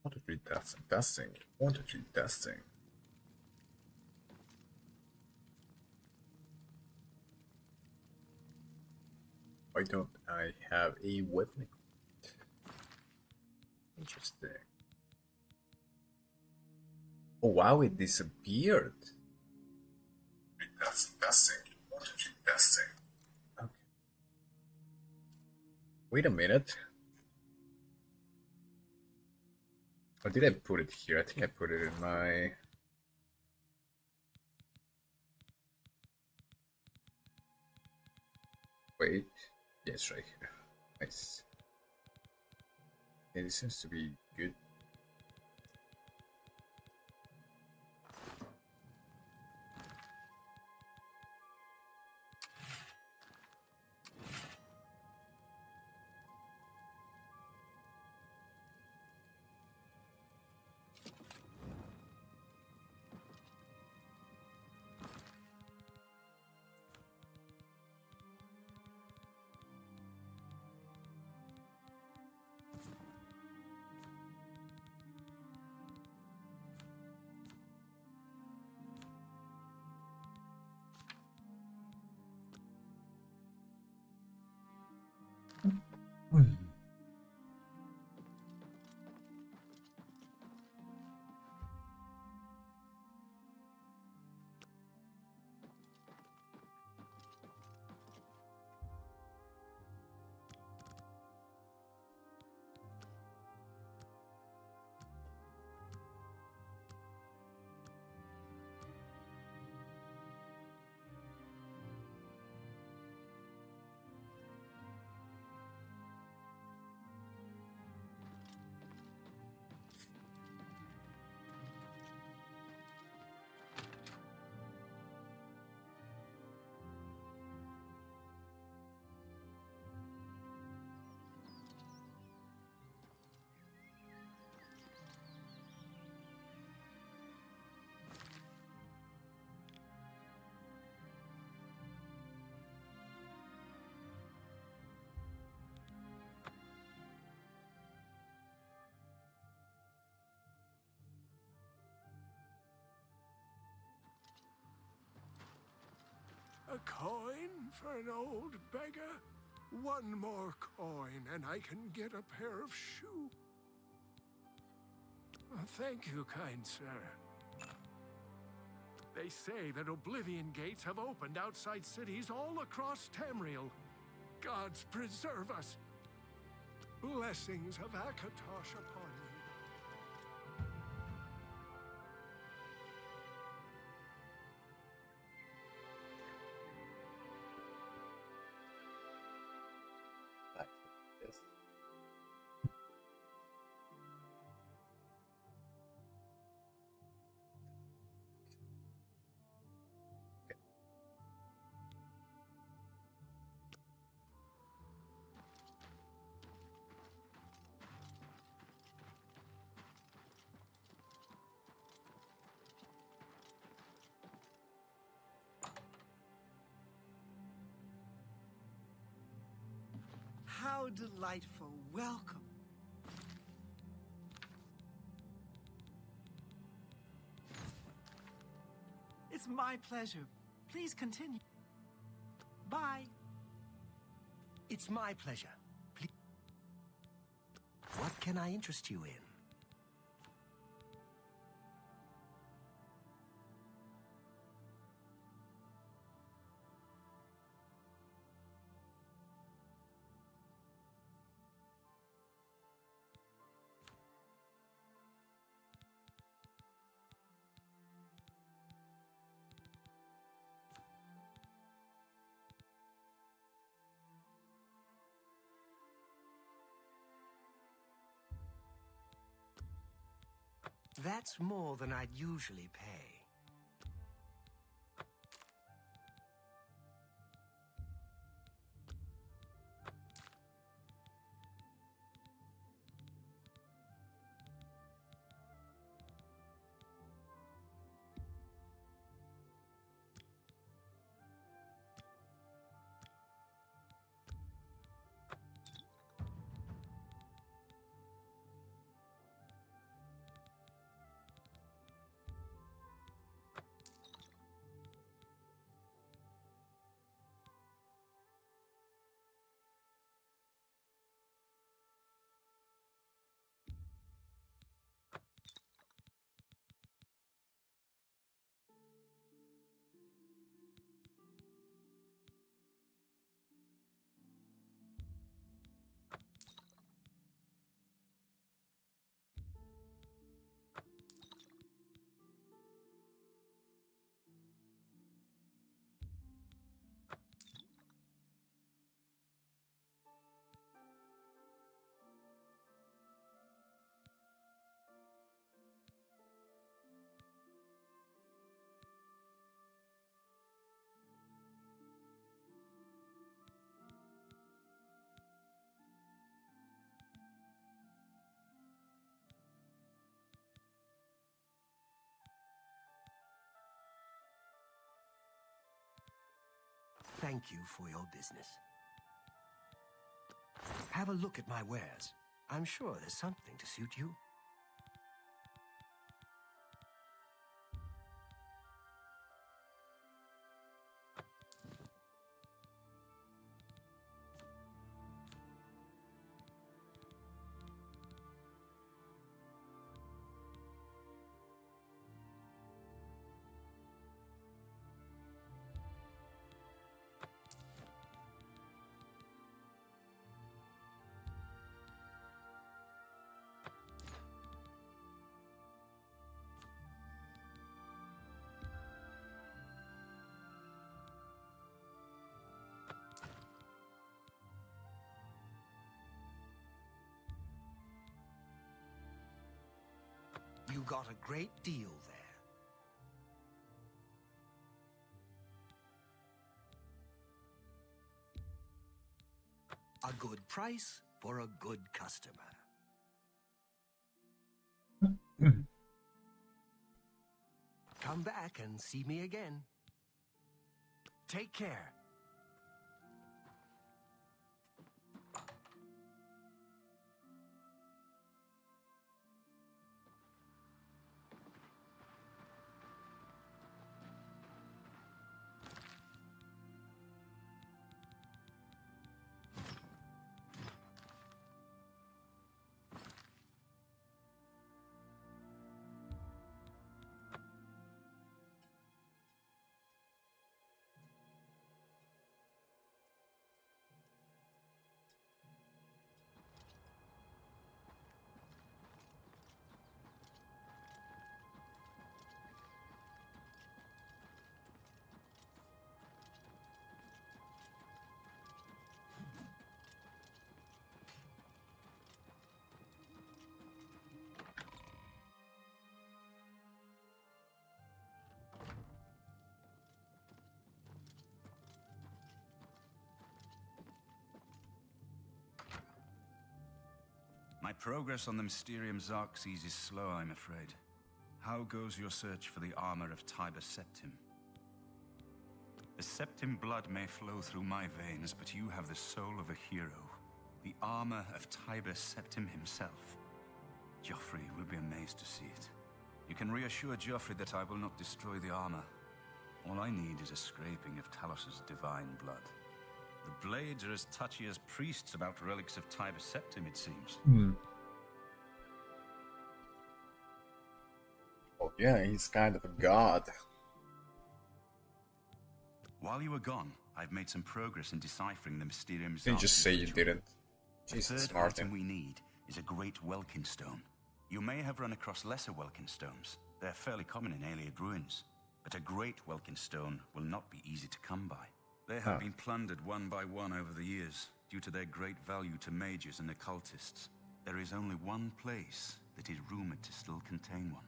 1, 2, 3, testing, testing. 1, 2, 3, testing. Why don't I have a weapon? Interesting. Oh wow, it disappeared. Testing. 1, 2, 3, testing. Okay. Wait a minute. Or did I put it here? I think I put it in my... Wait. Yes, right here. Nice. Yeah, this seems to be good. A coin for an old beggar? One more coin and I can get a pair of shoes. Thank you, kind sir. They say that Oblivion gates have opened outside cities all across Tamriel. Gods preserve us. Blessings of Akatosh upon you. Yes. How delightful. Welcome. It's my pleasure. Please continue. Bye. It's my pleasure. Please. What can I interest you in? That's more than I'd usually pay. thank you for your business. Have a look at my wares. I'm sure there's something to suit you. You got a great deal there. A good price for a good customer. Come back and see me again. Take care. My progress on the Mysterium Xerxes is slow, I'm afraid. How goes your search for the armor of Tiber Septim? The Septim blood may flow through my veins, but you have the soul of a hero. The armor of Tiber Septim himself. Joffrey will be amazed to see it. You can reassure Joffrey that I will not destroy the armor. All I need is a scraping of Talos's divine blood. The blades are as touchy as priests about relics of Tiber Septim, it seems. Oh yeah, he's kind of a god. While you were gone, I've made some progress in deciphering the Mysterium Xerxes. You just say you ritual. didn't. The Jesus, third Martin. item we need is a great Welkin stone. You may have run across lesser Welkin stones. They're fairly common in Ayleid ruins. But a great Welkin stone will not be easy to come by. They have been plundered one by one over the years, due to their great value to mages and occultists. There is only one place that is rumored to still contain one.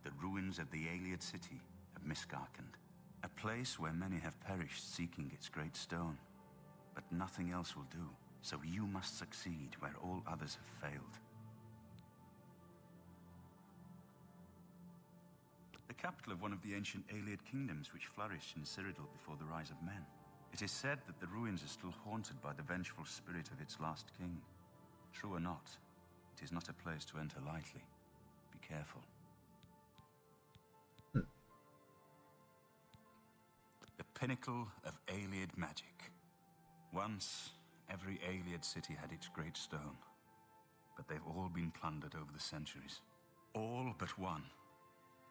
The ruins of the Ayleid city of Miskarkand. A place where many have perished seeking its great stone. But nothing else will do, so you must succeed where all others have failed. The capital of one of the ancient Ayleid kingdoms which flourished in Cyrodiil before the rise of men. It is said that the ruins are still haunted by the vengeful spirit of its last king. True or not, it is not a place to enter lightly. Be careful. The pinnacle of Ayleid magic. Once, every Ayleid city had its great stone. But they've all been plundered over the centuries. All but one.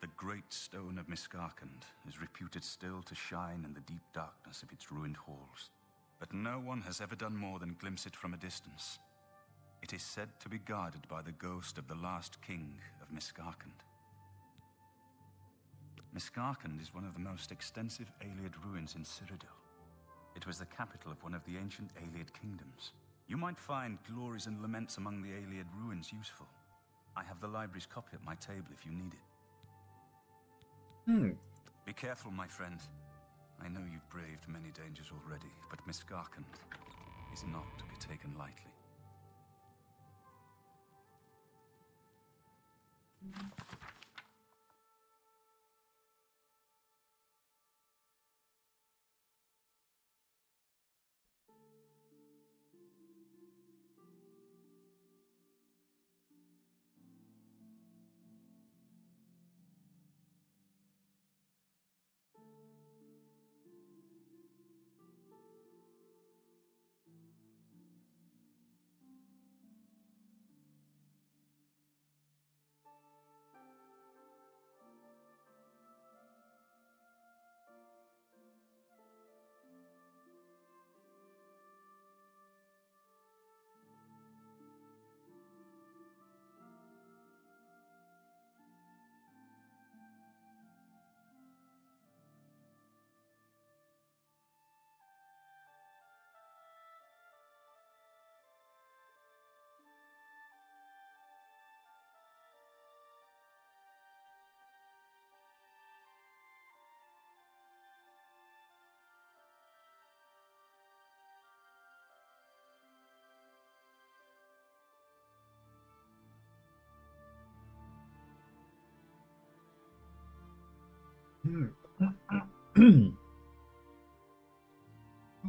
The great stone of Miskarkand is reputed still to shine in the deep darkness of its ruined halls. But no one has ever done more than glimpse it from a distance. It is said to be guarded by the ghost of the last king of Miskarkand. Miskarkand is one of the most extensive Ayleid ruins in Cyrodiil. It was the capital of one of the ancient Ayleid kingdoms. You might find glories and laments among the Ayleid ruins useful. I have the library's copy at my table if you need it. Be careful, my friend. I know you've braved many dangers already, but Miskarkand is not to be taken lightly.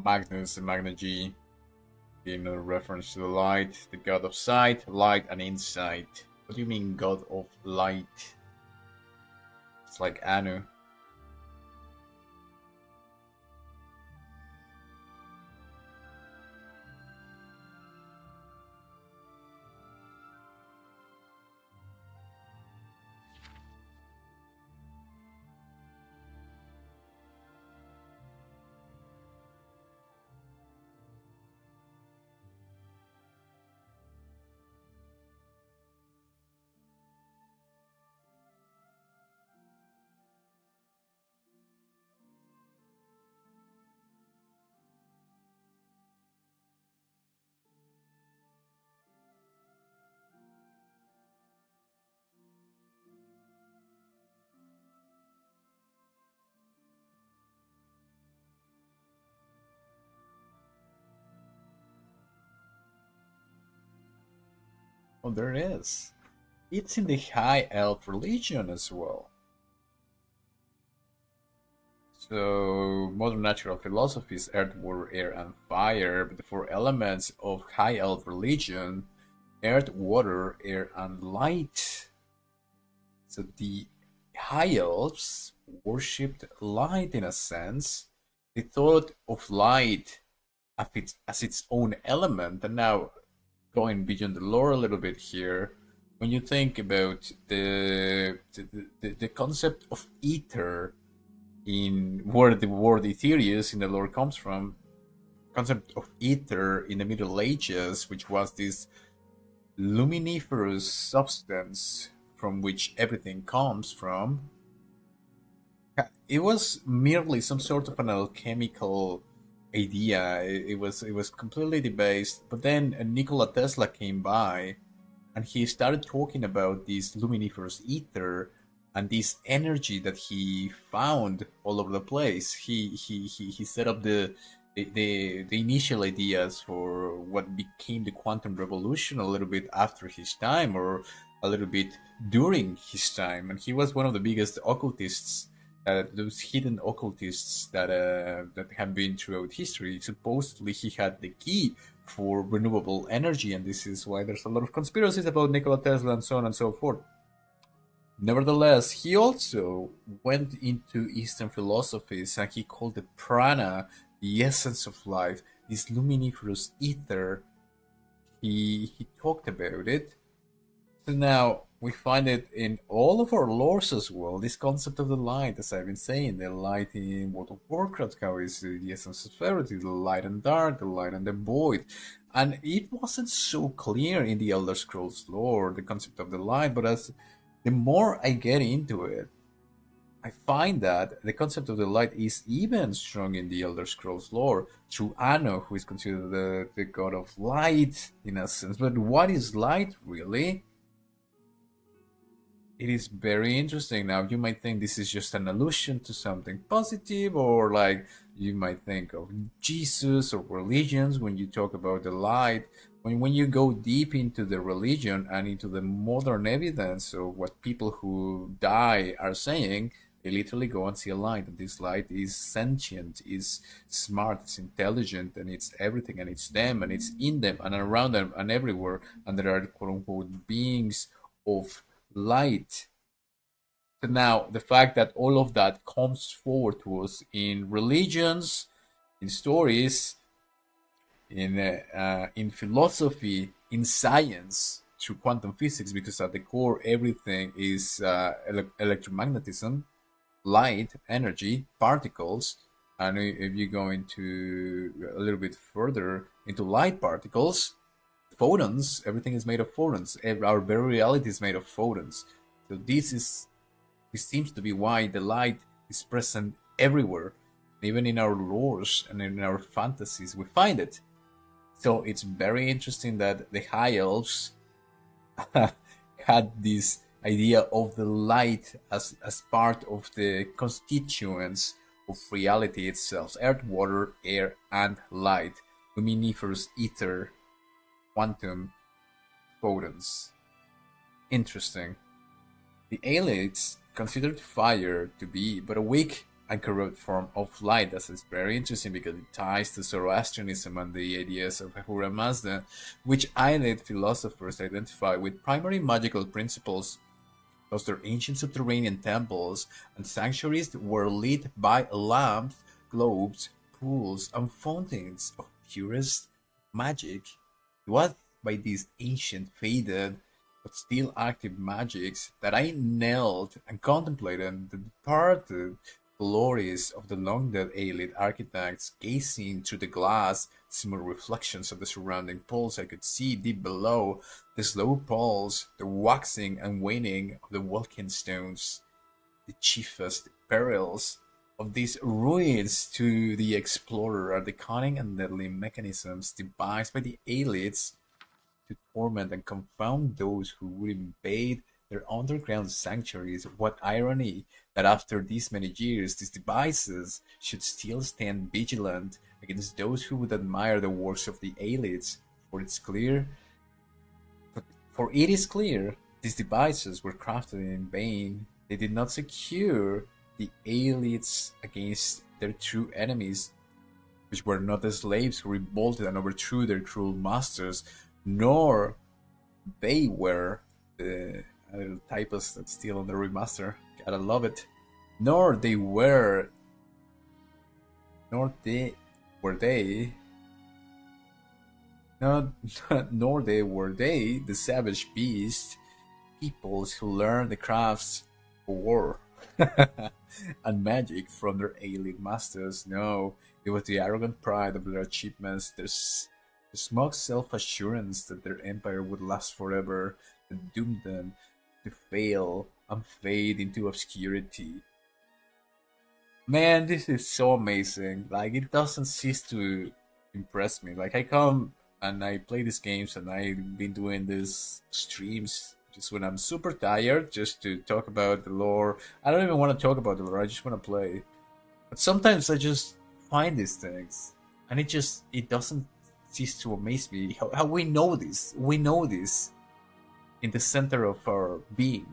Magnus and Magna G, in a reference to the light, the god of sight, light, and insight. What do you mean, god of light? It's like Anu. Oh, there it is. It's in the High Elf religion as well. So, modern natural philosophies, earth, water, air, and fire, but the four elements of High Elf religion, earth, water, air, and light. So the High Elves worshipped light in a sense. They thought of light as its own element, and now going beyond the lore a little bit here, when you think about the concept of ether in where the word ethereus in the lore comes from, concept of ether in the Middle Ages, which was this luminiferous substance from which everything comes from, it was merely some sort of an alchemical idea. It was completely debased. But then Nikola Tesla came by, and he started talking about this luminiferous ether and this energy that he found all over the place. He set up the initial ideas for what became the quantum revolution a little bit after his time, or a little bit during his time, and he was one of the biggest occultists. Those hidden occultists that have been throughout history. Supposedly, he had the key for renewable energy, and this is why there's a lot of conspiracies about Nikola Tesla and so on and so forth. Nevertheless, he also went into Eastern philosophies, and he called the prana the essence of life, this luminiferous ether. He talked about it. So now we find it in all of our lores as well. This concept of the light, as I've been saying, the light in World of Warcraft, how is the essence of spirituality, the light and dark, the light and the void. And it wasn't so clear in the Elder Scrolls lore, the concept of the light, but as the more I get into it, I find that the concept of the light is even strong in the Elder Scrolls lore through Anno, who is considered the god of light in a sense. But what is light really? It is very interesting. Now, you might think this is just an allusion to something positive, or like you might think of Jesus or religions when you talk about the light. When you go deep into the religion and into the modern evidence of what people who die are saying, they literally go and see a light, and this light is sentient, is smart, it's intelligent, and it's everything, and it's them, and it's in them, and around them, and everywhere, and there are quote-unquote beings of light. So now the fact that all of that comes forward to us in religions, in stories, in philosophy, in science, through quantum physics, because at the core everything is electromagnetism, light, energy, particles, and if you go into a little bit further into light particles, photons, everything is made of photons. Our very reality is made of photons. So this seems to be why the light is present everywhere. Even in our lores and in our fantasies, we find it. So it's very interesting that the High Elves had this idea of the light as part of the constituents of reality itself. Earth, water, air, and light. Luminiferous ether, quantum, photons. Interesting. The elites considered fire to be but a weak and corrupt form of light. That is very interesting because it ties to Zoroastrianism and the ideas of Ahura Mazda, which Aelid philosophers identify with primary magical principles. Thus, their ancient subterranean temples and sanctuaries were lit by lamps, globes, pools, and fountains of purest magic. It was by these ancient, faded, but still active magics that I knelt and contemplated the departed glories of the long-dead Aelid architects. Gazing through the glass, smooth reflections of the surrounding pools, I could see deep below the slow pulse, the waxing and waning of the walking stones. The chiefest perils of these ruins to the explorer are the cunning and deadly mechanisms devised by the Aelids to torment and confound those who would invade their underground sanctuaries. What irony that after these many years, these devices should still stand vigilant against those who would admire the works of the Aelids. For it is clear, these devices were crafted in vain. They did not secure the Aelids against their true enemies, which were not the slaves who revolted and overthrew their cruel masters, nor they were the little typos that's still on the remaster. Gotta love it. Nor they were the savage beast peoples who learned the crafts of war and magic from their alien masters. No, it was the arrogant pride of their achievements, the smug self-assurance that their empire would last forever, that doomed them to fail and fade into obscurity. Man, this is so amazing. Like, it doesn't cease to impress me. Like, I come and I play these games, and I've been doing these streams just when I'm super tired, just to talk about the lore. I don't even want to talk about the lore, I just want to play. But sometimes I just find these things, and it doesn't cease to amaze me how we know this. We know this in the center of our being,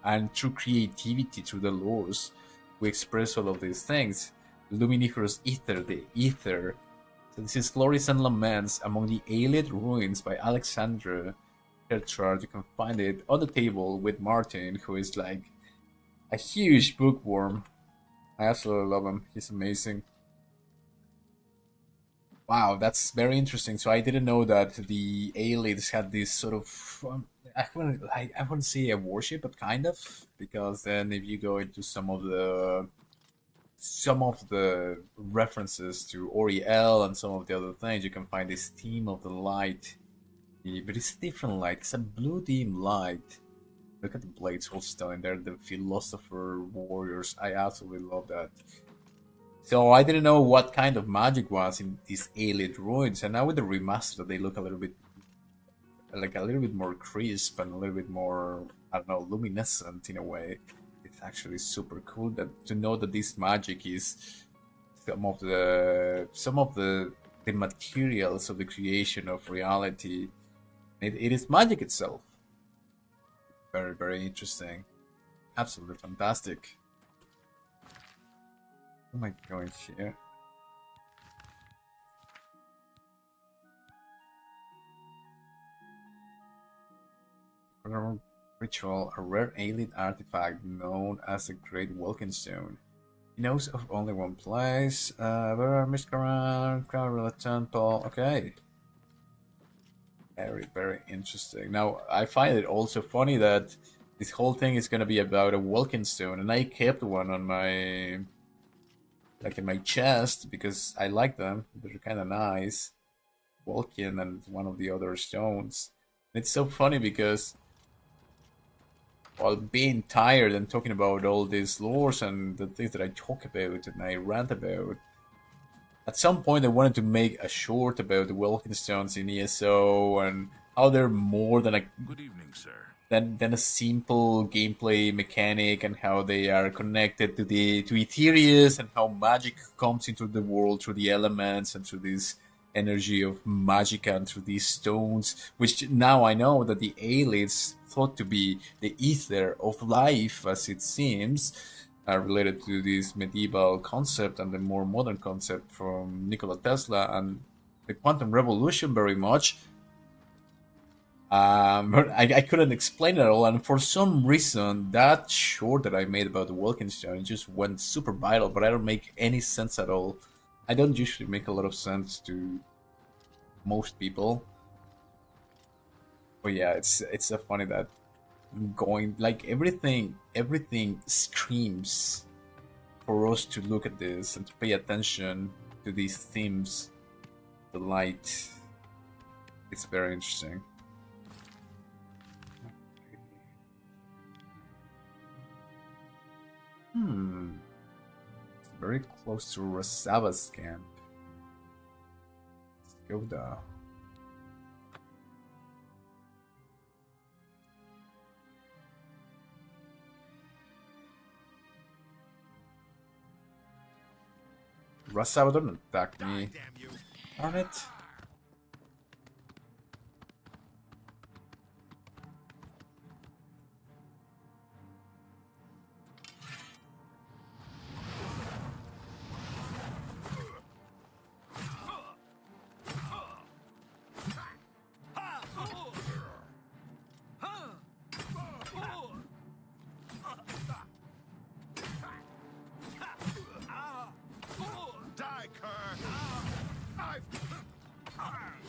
and through creativity, through the laws, we express all of these things. Luminiferous Ether, the Ether. So this is Glories and Laments among the Aelid Ruins by Alexandra Hertrard. You can find it on the table with Martin, who is like a huge bookworm. I absolutely love him. He's amazing. Wow, that's very interesting. So I didn't know that the Aelids had this sort of I wouldn't say a worship, but kind of, because then if you go into some of the references to Oriel and some of the other things, you can find this theme of the light. But it's a different light. It's a blue dim light. Look at the blades all stunning. They're the philosopher warriors. I absolutely love that. So I didn't know what kind of magic was in these Aelid ruins, and now with the remaster, they look a little bit more crisp and a little bit more, I don't know, luminescent in a way. It's actually super cool to know that this magic is some of the materials of the creation of reality. It is magic itself. Very, very interesting. Absolutely fantastic. What am I going here? Ritual, a rare Aelid artifact known as the Great Walking Stone. He knows of only one place. Miskaran, Crown Temple. Okay. Very, very interesting. Now, I find it also funny that this whole thing is gonna be about a walking stone, and I kept one on my, like, in my chest, because I like them. They're kind of nice. Walking and one of the other stones. It's so funny because, while being tired and talking about all these lores and the things that I talk about and I rant about, at some point I wanted to make a short about the walking stones in ESO and how they're more than a Good evening, sir. than a simple gameplay mechanic, and how they are connected to Ethereus, and how magic comes into the world through the elements and through these energy of magicka through these stones, which now I know that the Aelids thought to be the ether of life, as it seems, related to this medieval concept and the more modern concept from Nikola Tesla and the quantum revolution very much. But I couldn't explain it at all, and for some reason, that short that I made about the Wolkenstein just went super viral, but I don't make any sense at all. I don't usually make a lot of sense to most people. But yeah, it's so funny that going like everything screams for us to look at this and to pay attention to these themes. The light, it's very interesting. It's very close to Rasava's camp. Let's go there. Rasava, don't attack me. Darn it.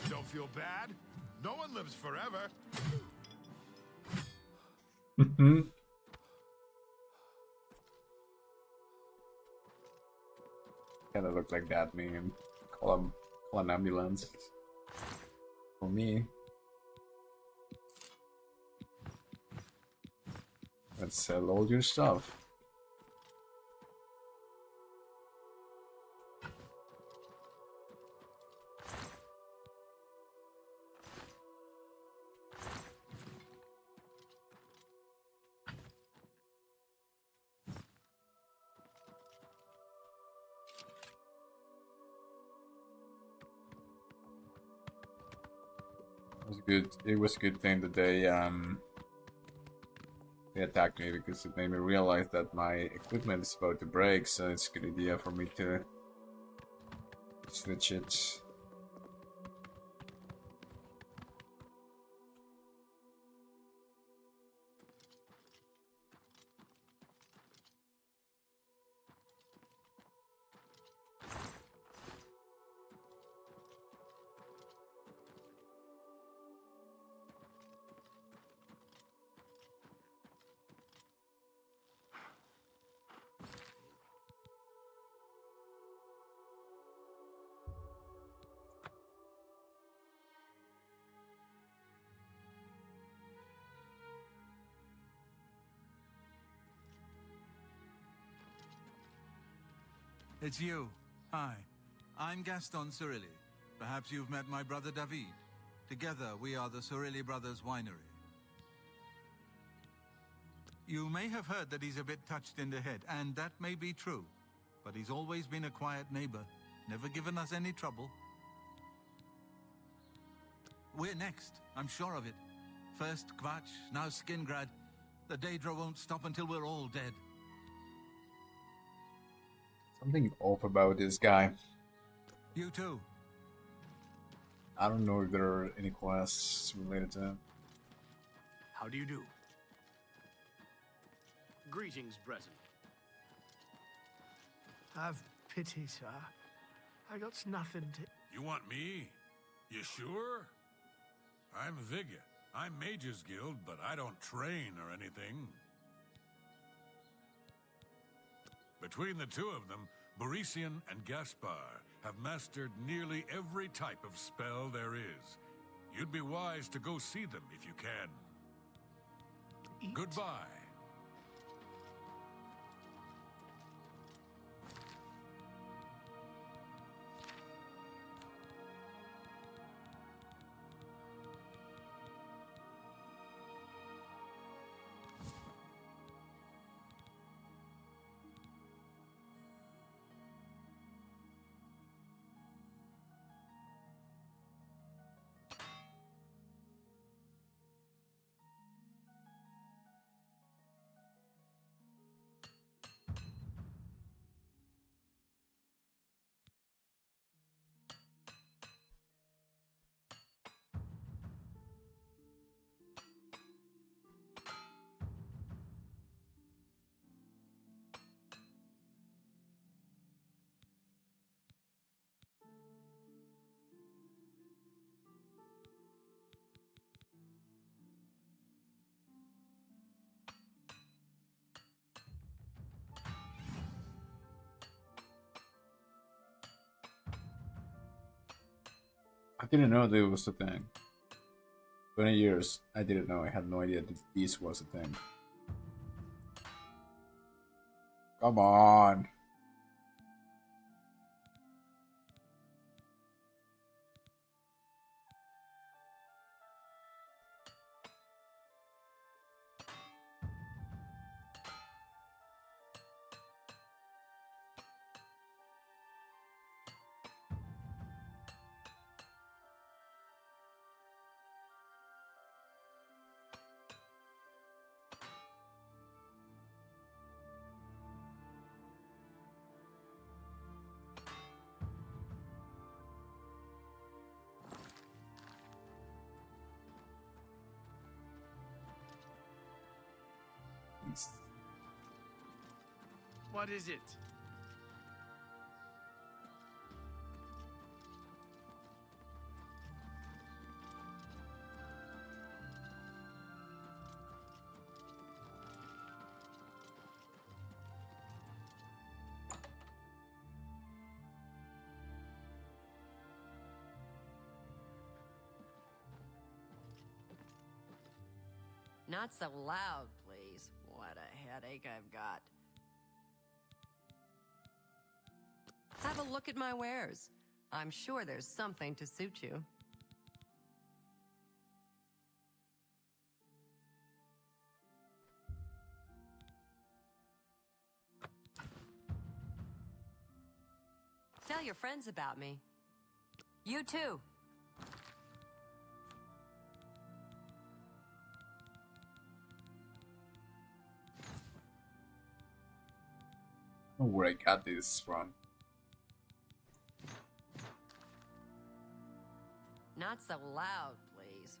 Don't feel bad. No one lives forever. Kinda look like that meme. Call an ambulance. For me. Let's sell all your stuff. Good. It was a good thing that they attacked me, because it made me realize that my equipment is about to break, so it's a good idea for me to switch it. It's you. Hi. I'm Gaston Cirilli. Perhaps you've met my brother David. Together, we are the Cirilli Brothers Winery. You may have heard that he's a bit touched in the head, and that may be true. But he's always been a quiet neighbor, never given us any trouble. We're next, I'm sure of it. First Kvatch, now Skingrad. The Daedra won't stop until we're all dead. Something off about this guy. You too. I don't know if there are any quests related to him. How do you do? Greetings, brethren. Have pity, sir. I got nothing to... You want me? You sure? I'm Vigga. I'm Mage's Guild, but I don't train or anything. Between the two of them, Borisian and Gaspar have mastered nearly every type of spell there is. You'd be wise to go see them if you can. Eat. Goodbye. I didn't know there was a thing. 20 years, I didn't know. I had no idea that this was a thing. Come on. What is it? Not so loud, please. What a headache I've got. Have a look at my wares. I'm sure there's something to suit you. Tell your friends about me. You too. I don't know where I got this from. Not so loud, please.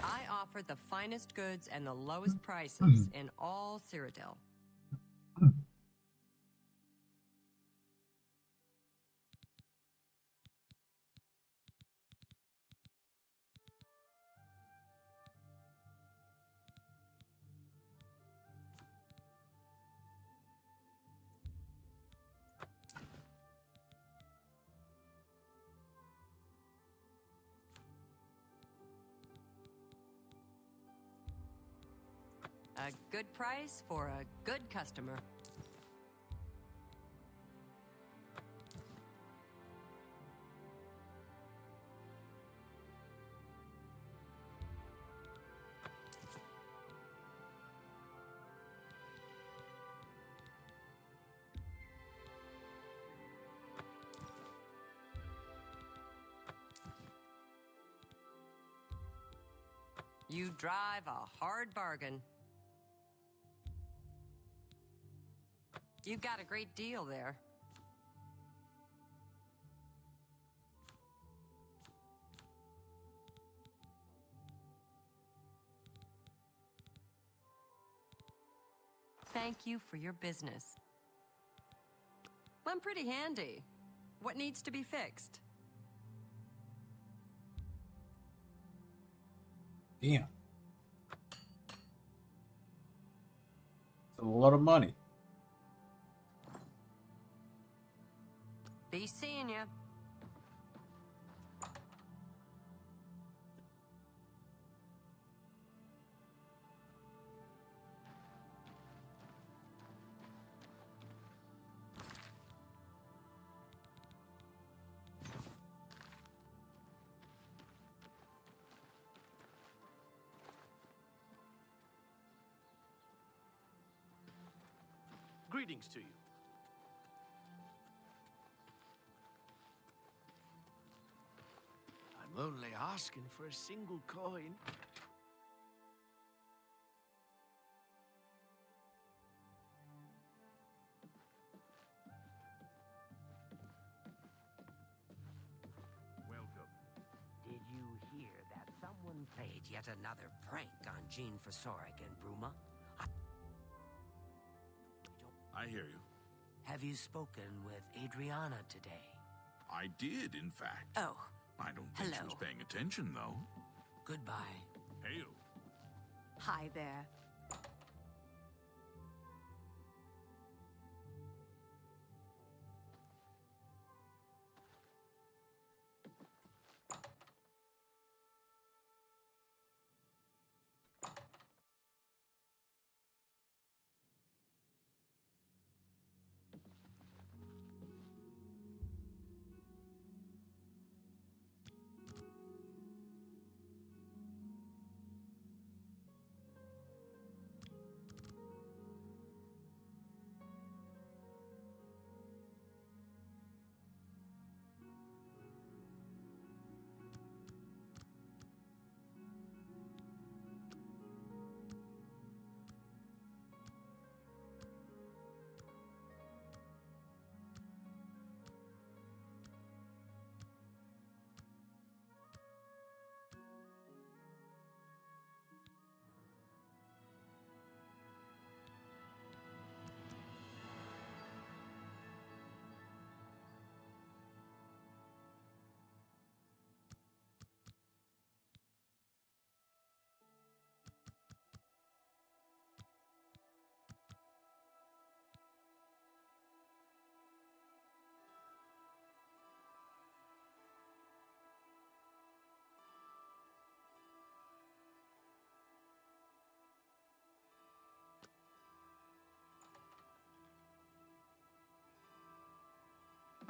I offer the finest goods and the lowest prices in all Cyrodiil. A good price for a good customer. You drive a hard bargain. You got a great deal there. Thank you for your business. I'm pretty handy. What needs to be fixed? Damn. It's a lot of money. Be seeing ya. Greetings to you. I'm only asking for a single coin. Welcome. Did you hear that someone played yet another prank on Jean Fosoric and Bruma? I hear you. Have you spoken with Adriana today? I did, in fact. Oh, I don't think she was hello. paying attention, though. Goodbye. Hail. Hi there.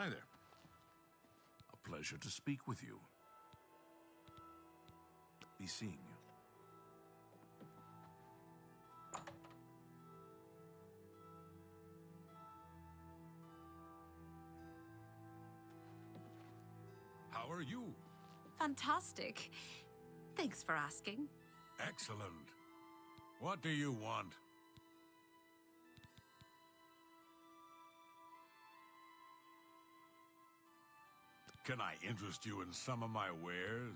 Hi there. A pleasure to speak with you. Be seeing you. How are you? Fantastic. Thanks for asking. Excellent. What do you want? Can I interest you in some of my wares?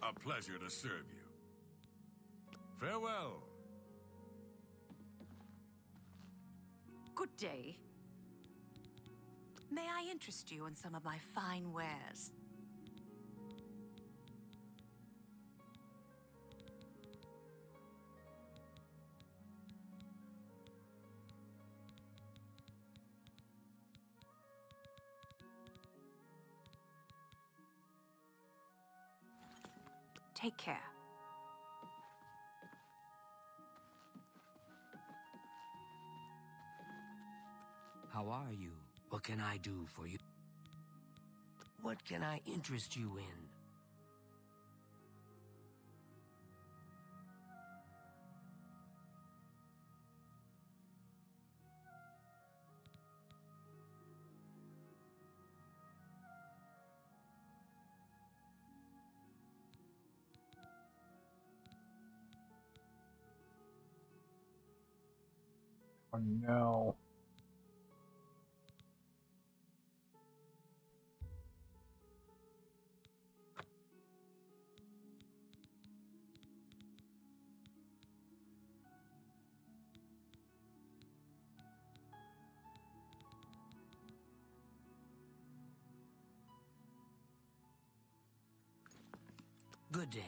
A pleasure to serve you. Farewell. Good day. May I interest you in some of my fine wares? Take care. How are you? What can I do for you? What can I interest you in? Oh no. Good day.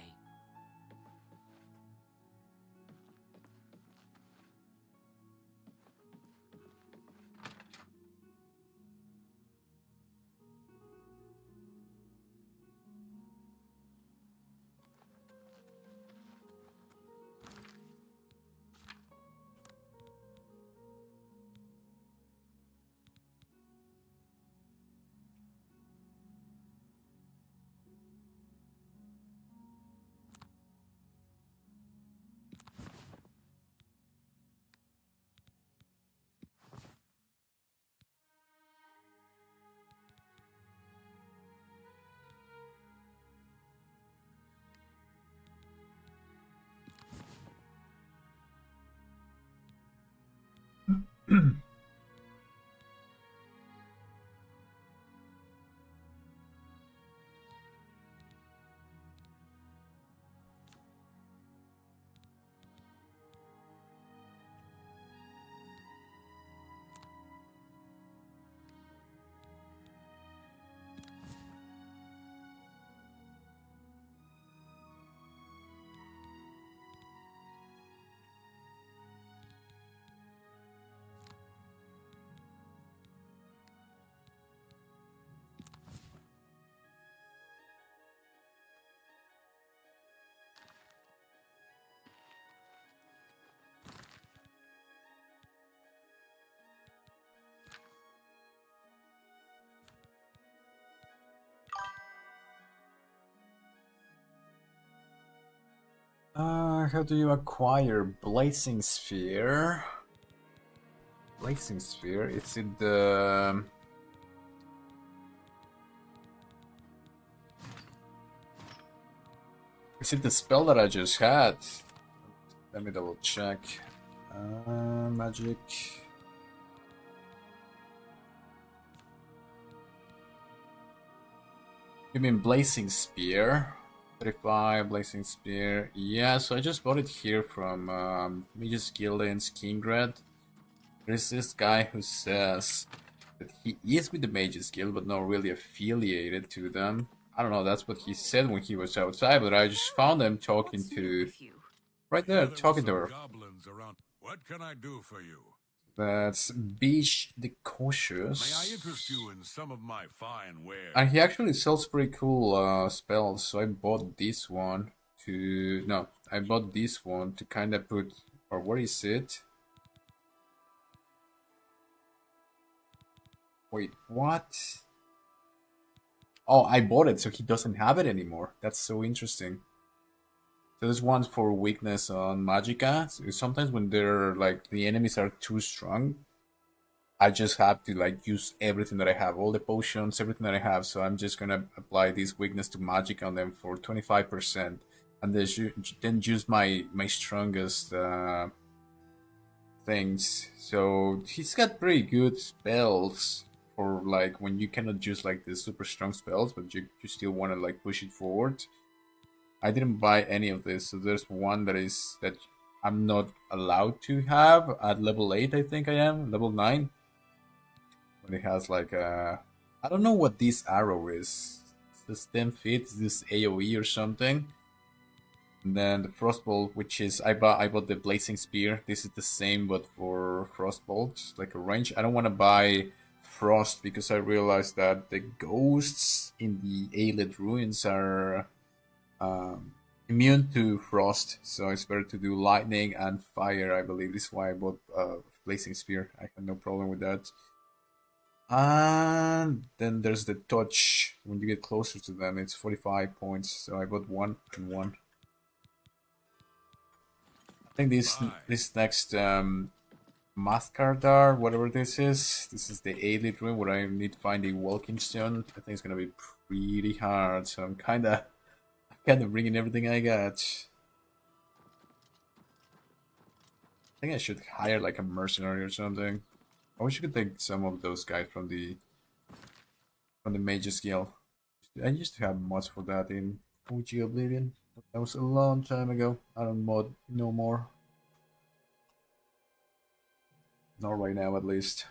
How do you acquire Blazing Sphere? Blazing Sphere, is it the... Is it the spell that I just had? Let me double check. Magic. You mean Blazing Spear? 35 Blazing Spear. Yeah, so I just bought it here from Mage's Guild's Kingred. There's this guy who says that he is with the Mage's Guild, but not really affiliated to them. I don't know, that's what he said when he was outside, but I just found him talking to... Right there, talking to her. Goblins around. What can I do for you? That's Beach the Cautious. May I interest you in some of my fine wares? And he actually sells pretty cool spells, so I bought this one to... No, I bought this one to kind of put... Or what is it? Wait, what? Oh, I bought it, so he doesn't have it anymore. That's so interesting. So this one's for weakness on Magicka. So sometimes when they're like the enemies are too strong, I just have to like use everything that I have, all the potions, everything that I have. So I'm just gonna apply this weakness to Magicka on them for 25%, and then use my strongest things. So he's got pretty good spells for like when you cannot use like the super strong spells, but you still want to like push it forward. I didn't buy any of this, so there's one that I'm not allowed to have at level 8. I think I am level 9. When it has like a, I don't know what this arrow is. Is this 10 feet? Is this AOE or something? And then the Frostbolt, which is I bought the Blazing Spear. This is the same but for Frostbolt, like a range. I don't want to buy Frost because I realized that the ghosts in the Aelid ruins are immune to frost, so it's better to do lightning and fire, I believe. This is why I bought Blazing Spear. I had no problem with that. And then there's the touch. When you get closer to them, it's 45 points. So I bought 1 and 1. I think this next Mascardar, whatever this is the 8-lit room where I need to find a walking stone. I think it's gonna be pretty hard, so I'm kinda bringing everything I got. I think I should hire like a mercenary or something. I wish you could take some of those guys from the Mage's Guild. I used to have mods for that in OG Oblivion. That was a long time ago. I don't mod no more. Not right now, at least.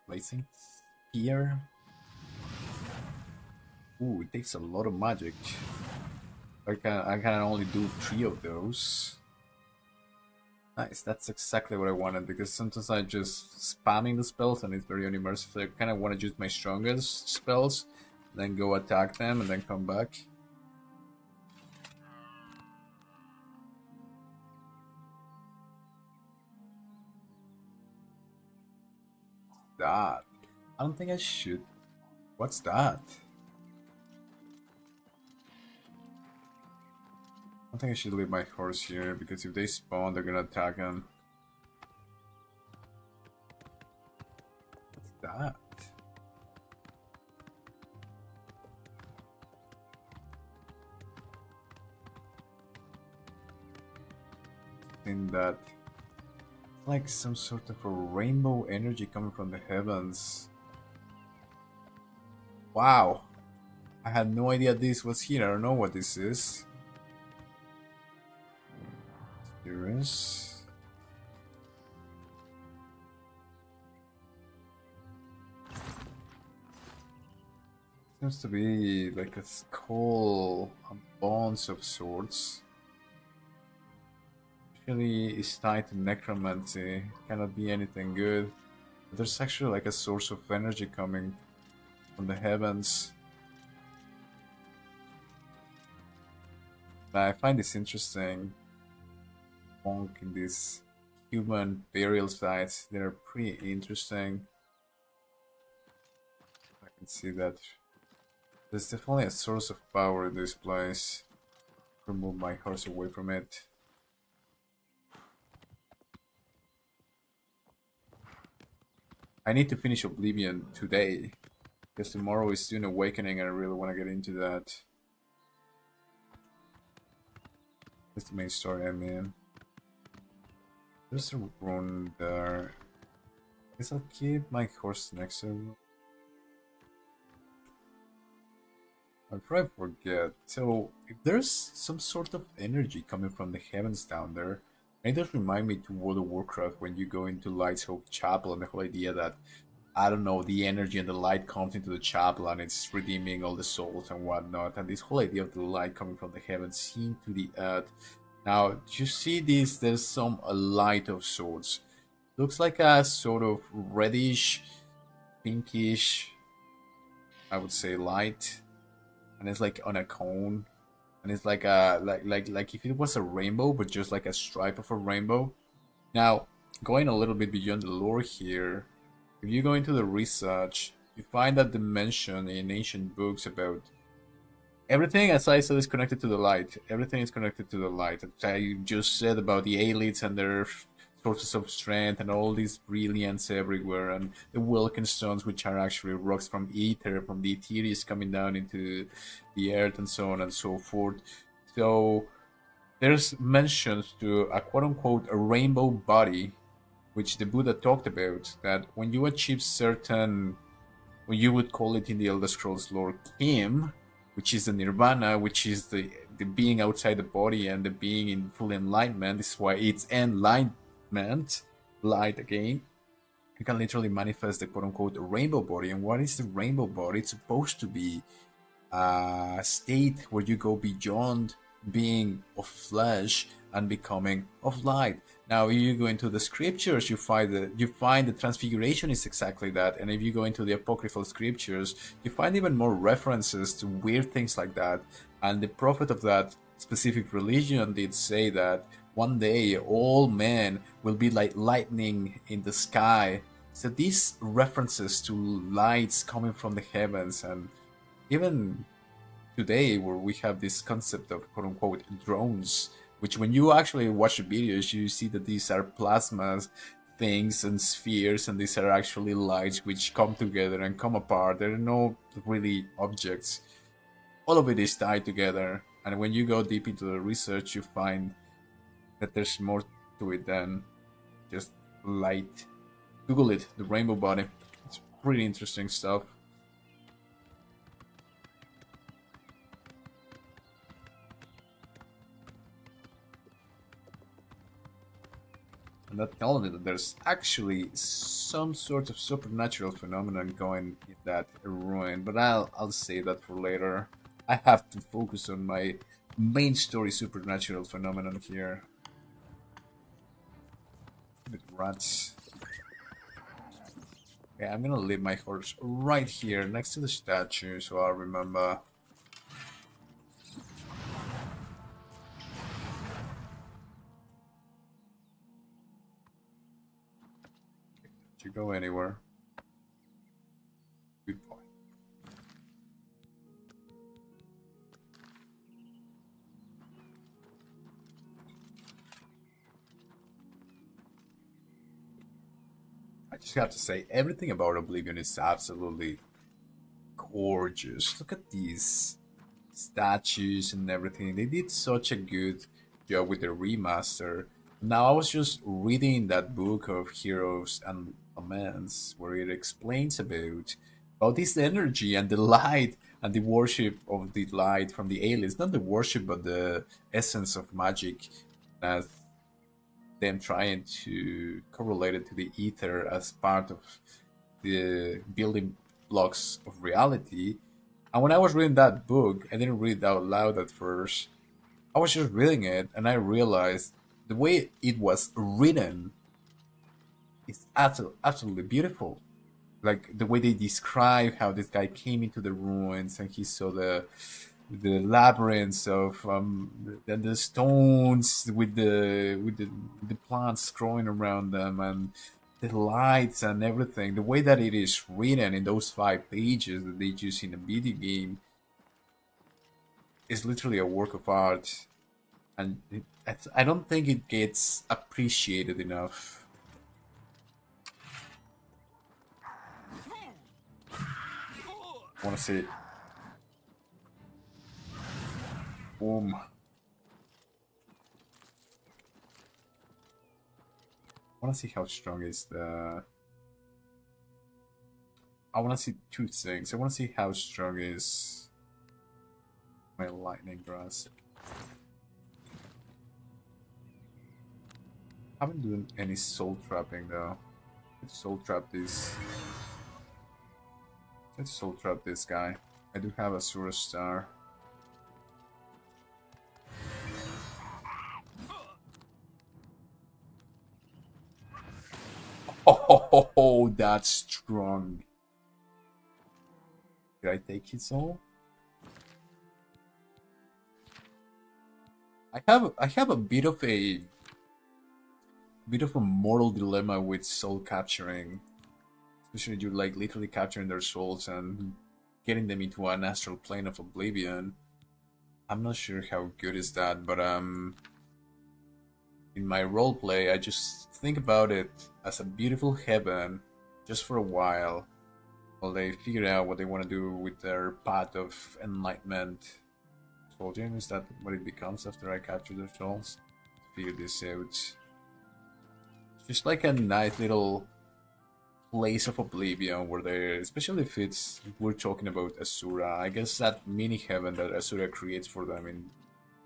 Placing here. Ooh, it takes a lot of magic. I can only do 3 of those. Nice, that's exactly what I wanted, because sometimes I just spamming the spells and it's very unimmersive. I kind of want to use my strongest spells, then go attack them and then come back. That. I don't think I should. What's that? I think I should leave my horse here, because if they spawn, they're gonna attack him. What's that? In that, like some sort of a rainbow energy coming from the heavens. Wow, I had no idea this was here. I don't know what this is. Serious? Seems to be like a skull and bones of sorts. Usually it's tied to necromancy. Cannot be anything good. But there's actually like a source of energy coming from the heavens. I find this interesting. Monk in these human burial sites, they're pretty interesting. I can see that there's definitely a source of power in this place. Remove my horse away from it. I need to finish Oblivion today, because tomorrow is Dune Awakening and I really want to get into that. That's the main story, I mean. There's a rune there. I guess I'll keep my horse next to him. I'll try to forget. So, if there's some sort of energy coming from the heavens down there, it does remind me to World of Warcraft when you go into Light's Hope Chapel and the whole idea that, I don't know, the energy and the light comes into the chapel and it's redeeming all the souls and whatnot. And this whole idea of the light coming from the heavens seen to the earth. Now, you see this, there's some light of sorts. Looks like a sort of reddish, pinkish, I would say light. And it's like on a cone. And it's like a like if it was a rainbow, but just like a stripe of a rainbow. Now, going a little bit beyond the lore here, if you go into the research, you find that the mention in ancient books about everything, as I said, is connected to the light. Everything is connected to the light. As I just said about the elites and their sources of strength and all these brilliance everywhere, and the Wilken stones, which are actually rocks from ether, from the Ethereus coming down into the earth, and so on and so forth. So there's mentions to a quote-unquote a rainbow body, which the Buddha talked about, that when you achieve certain, when you would call it in the Elder Scrolls lore, Kim, which is the nirvana, which is the being outside the body and the being in full enlightenment. This is why it's enlightenment, light again. You can literally manifest the quote-unquote rainbow body. And what is the rainbow body? It's supposed to be a state where you go beyond being of flesh and becoming of light. Now, if you go into the scriptures, you find the transfiguration is exactly that. And if you go into the apocryphal scriptures, you find even more references to weird things like that. And the prophet of that specific religion did say that one day all men will be like lightning in the sky. So these references to lights coming from the heavens, and even today where we have this concept of quote-unquote drones, which when you actually watch the videos, you see that these are plasmas things and spheres, and these are actually lights which come together and come apart. There are no really objects. All of it is tied together, and when you go deep into the research, you find that there's more to it than just light. Google it, the rainbow body. It's pretty interesting stuff. And that tells me that there's actually some sort of supernatural phenomenon going in that ruin, but I'll save that for later. I have to focus on my main story supernatural phenomenon here. With rats. Okay, I'm gonna leave my horse right here next to the statue so I'll remember. You go anywhere. Good boy. I just have to say, everything about Oblivion is absolutely gorgeous. Look at these statues and everything. They did such a good job with the remaster. Now, I was just reading that book of Heroes and Laments where it explains about this energy and the light and the worship of the light from the aliens. Not the worship, but the essence of magic, as them trying to correlate it to the ether as part of the building blocks of reality. And when I was reading that book, I didn't read it out loud at first. I was just reading it, and I realized the way it was written is absolutely beautiful. Like the way they describe how this guy came into the ruins and he saw the labyrinths of the stones with the plants growing around them, and the lights and everything. The way that it is written in those 5 pages that they use in a video game is literally a work of art, and I don't think it gets appreciated enough. I want to see it. Boom. I want to see how strong is the... I want to see 2 things. I want to see how strong is my lightning grasp. I haven't done any soul trapping though. Let's soul trap this. Let's soul trap this guy. I do have a Sura Star. Oh, that's strong. Did I take his soul? I have a bit of a moral dilemma with soul capturing. Especially you're like literally capturing their souls and getting them into an astral plane of Oblivion. I'm not sure how good is that, but in my roleplay, I just think about it as a beautiful heaven, just for a while they figure out what they want to do with their path of enlightenment. Soldier, is that what it becomes after I capture their souls? Figure this out. It's just like a nice little place of Oblivion where they, especially if we're talking about Asura, I guess that mini heaven that Asura creates for them in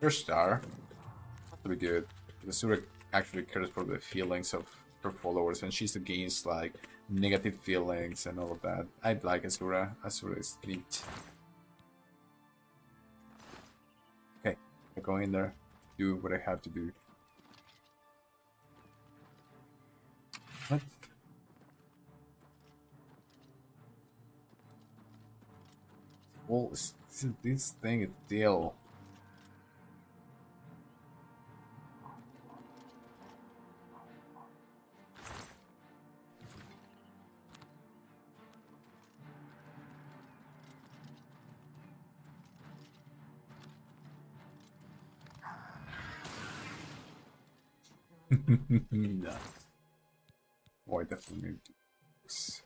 her star, has to be good. Asura actually cares for the feelings of her followers, and she's against like negative feelings and all of that. I like Asura. Asura is neat. Okay, I go in there, do what I have to do. What? Well, this thing is still. No. Oh, I definitely need to do this.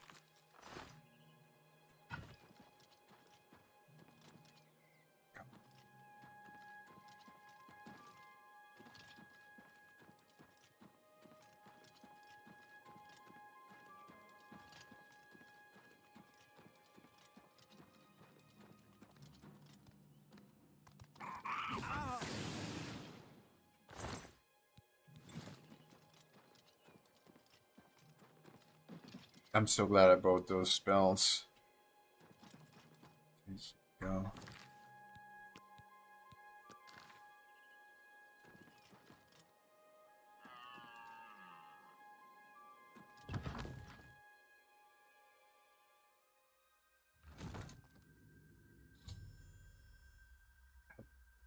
I'm so glad I bought those spells. Okay, here we go.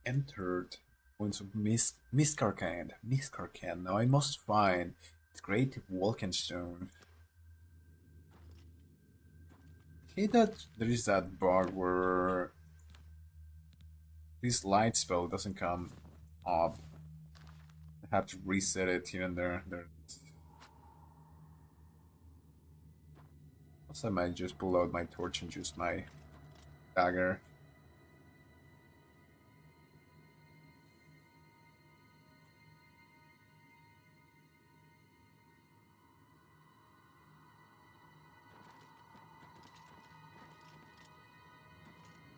Entered points of Miscarcan. Now I must find the great Wolkenstone. Okay, that there is that bug where this light spell doesn't come up. I have to reset it here and there. Also, I might just pull out my torch and use my dagger.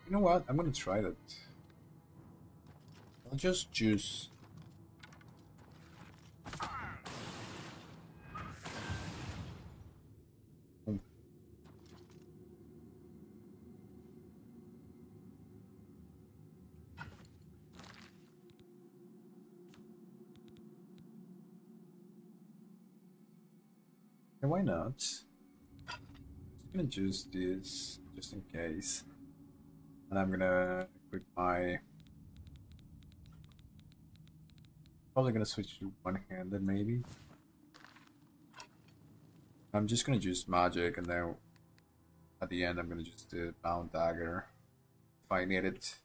You know what? I'm gonna try that. I'll just choose. Yeah, why not? I'm gonna choose this just in case. And I'm gonna equip my. Probably gonna switch to one-handed maybe. I'm just gonna use magic and then at the end I'm gonna use the bound dagger if I need it.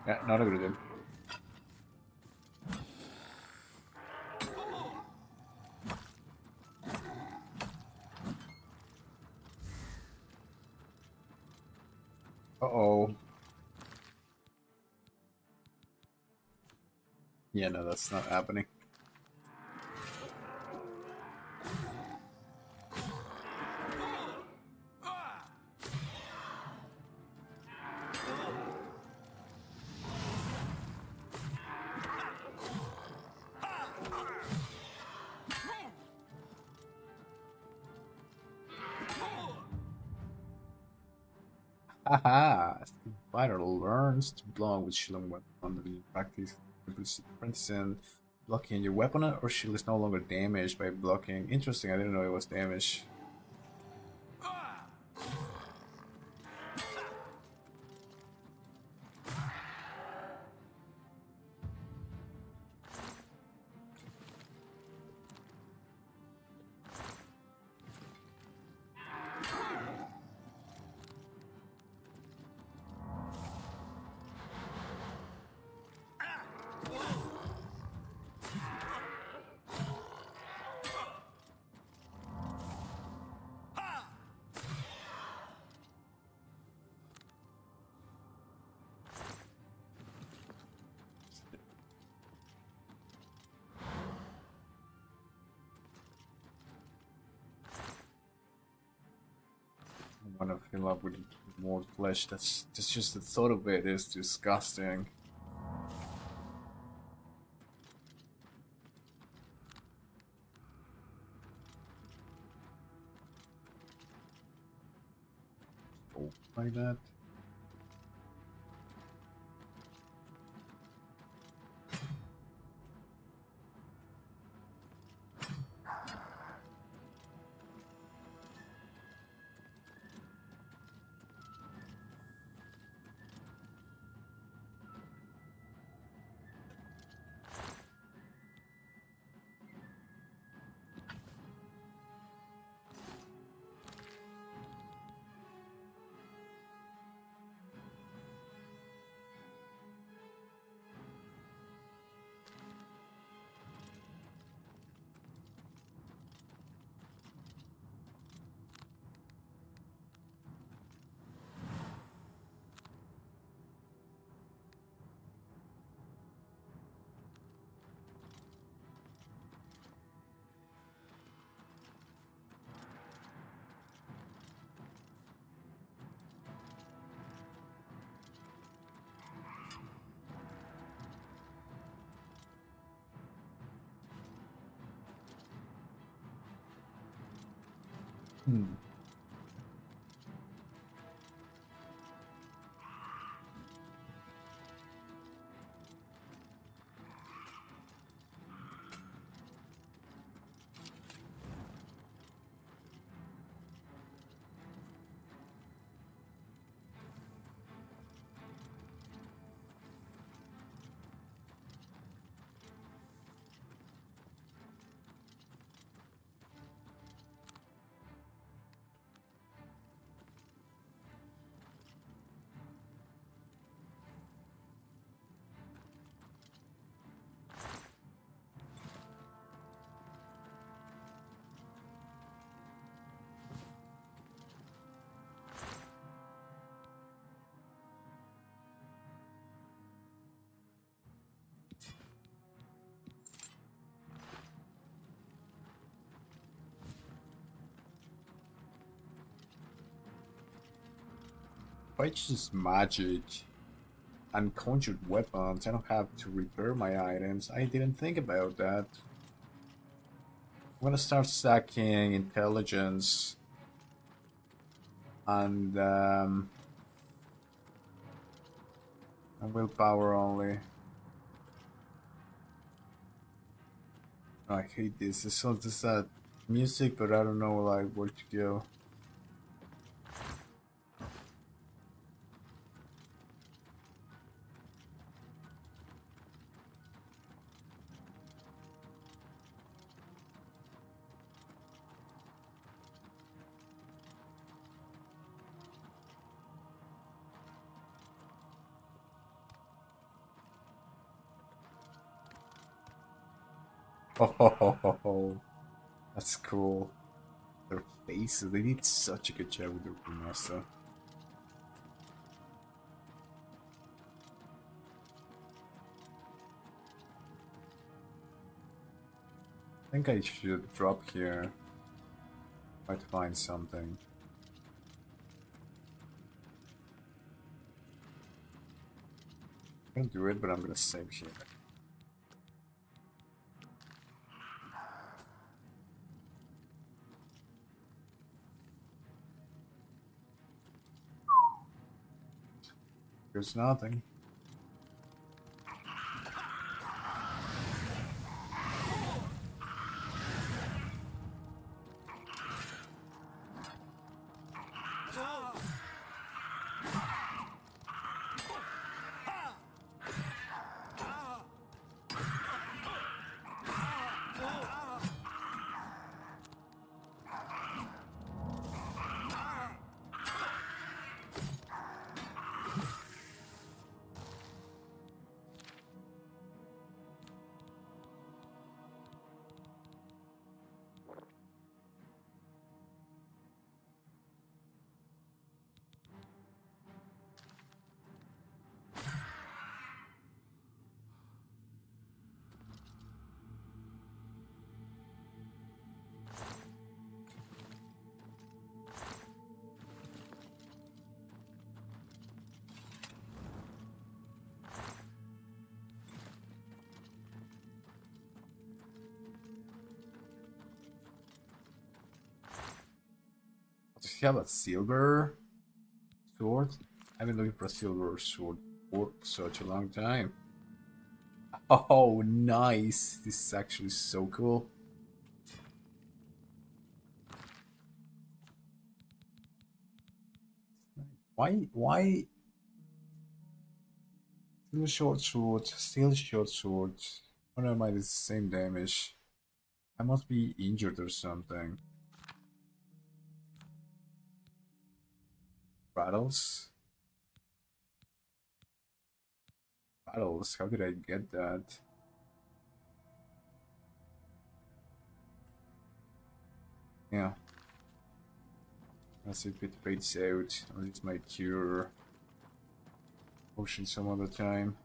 Yeah, not a good idea. Uh-oh. Yeah, no, that's not happening. Haha! The fighter learns to block with shield and weapon under the practice practicing blocking your weapon or shield is no longer damaged by blocking. Interesting, I didn't know it was damaged. want to fill up with more flesh. That's just the thought of it is disgusting. Oh, like that. Hmm. If I choose magic and conjured weapons, I don't have to repair my items. I didn't think about that. I'm gonna start stacking intelligence and willpower only. Oh, I hate this. This is that music, but I don't know like where to go. Oh, that's cool. Their faces, they did such a good job with their remaster. I think I should drop here. Try to find something. I'm gonna do it, but I'm gonna save here. There's nothing. he have a silver sword? I've been looking for a silver sword for such a long time. Oh, nice. This is actually so cool. Why still short sword, still short sword? Why am I the same damage? I must be injured or something. Battles? Battles? How did I get that? Yeah. Let's see if it fades out. Or it's my cure potion some other time.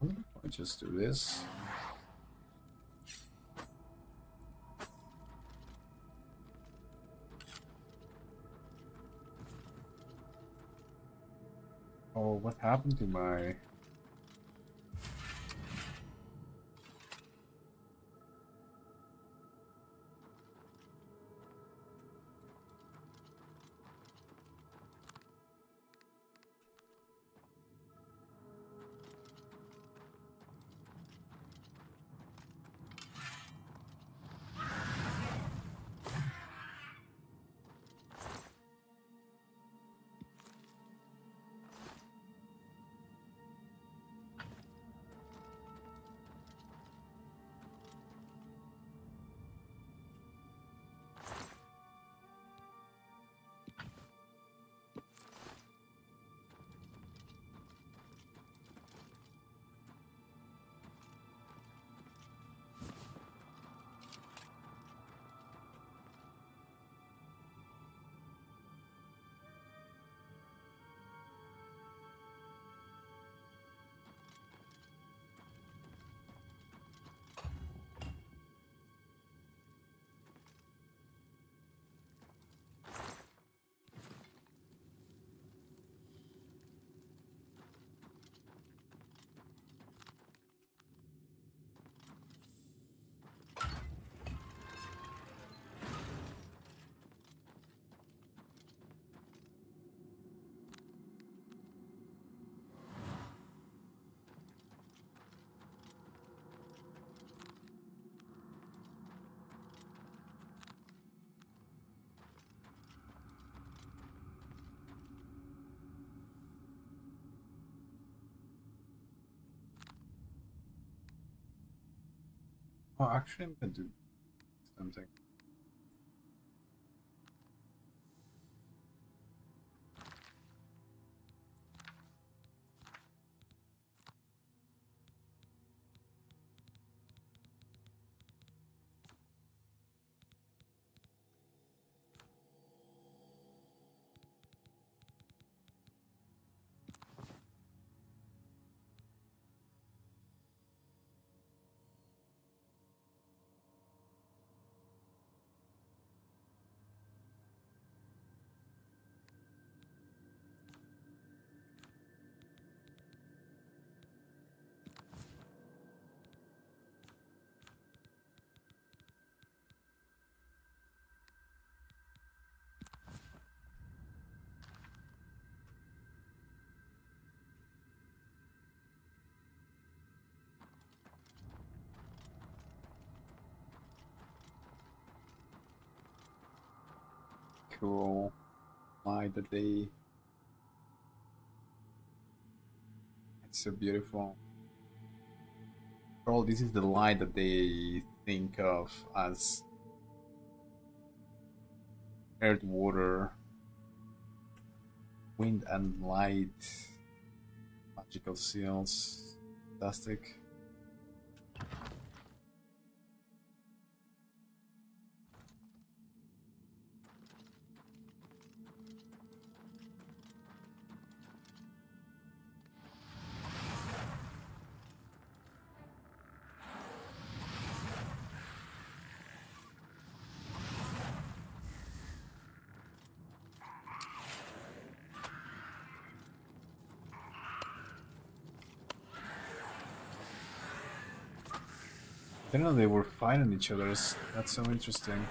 I just do this. Oh, what happened to my... Oh, actually, I'm gonna do something. Cool. Light the day. It's so beautiful. Bro, this is the light that they think of as earth, water, wind, and light. Magical seals. Fantastic. Didn't know they were fighting each other. That's so interesting.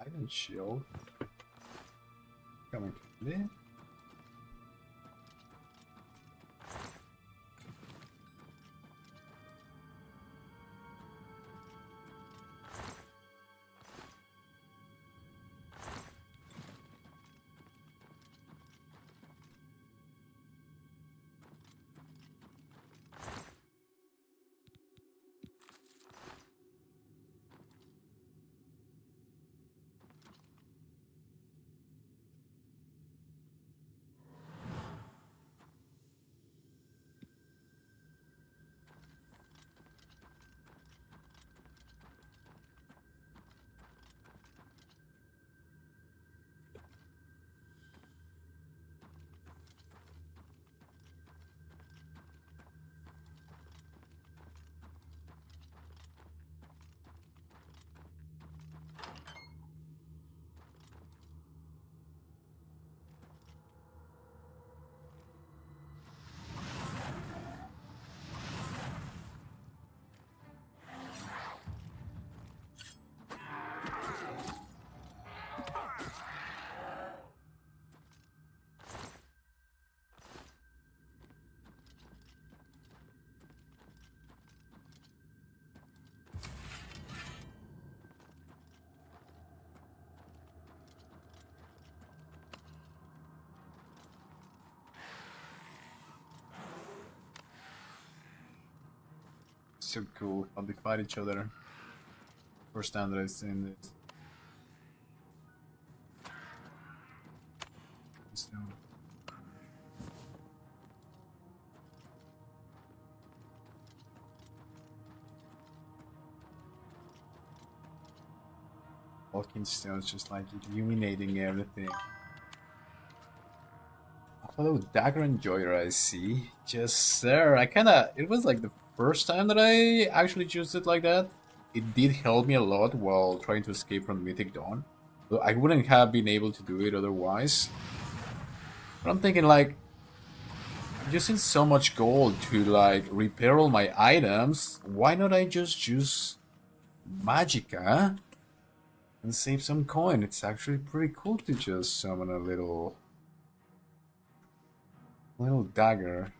Iron shield. Coming from there. So cool how they fight each other. First time that I've seen this. Walking stones just like illuminating everything. Hello, Dagger and Joyra, I see. Just there. It was like the first time that I actually used it like that. It did help me a lot while trying to escape from Mythic Dawn. Though I wouldn't have been able to do it otherwise. But I'm thinking like, using so much gold to like repair all my items, why not I just use Magicka and save some coin? It's actually pretty cool to just summon a little dagger.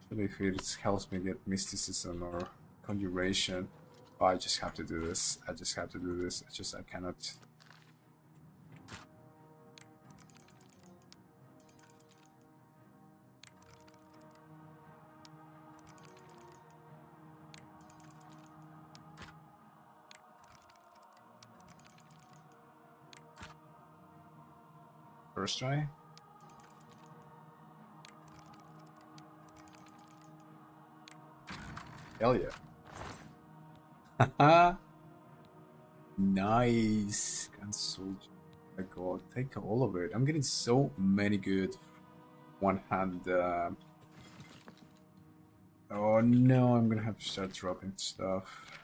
Especially if it helps me get mysticism or conjuration. Oh, I just have to do this. I cannot. First try. Hell yeah. Haha. Nice. Cancelled. My god, take all of it. I'm getting so many good one-hand. Oh no, I'm gonna have to start dropping stuff.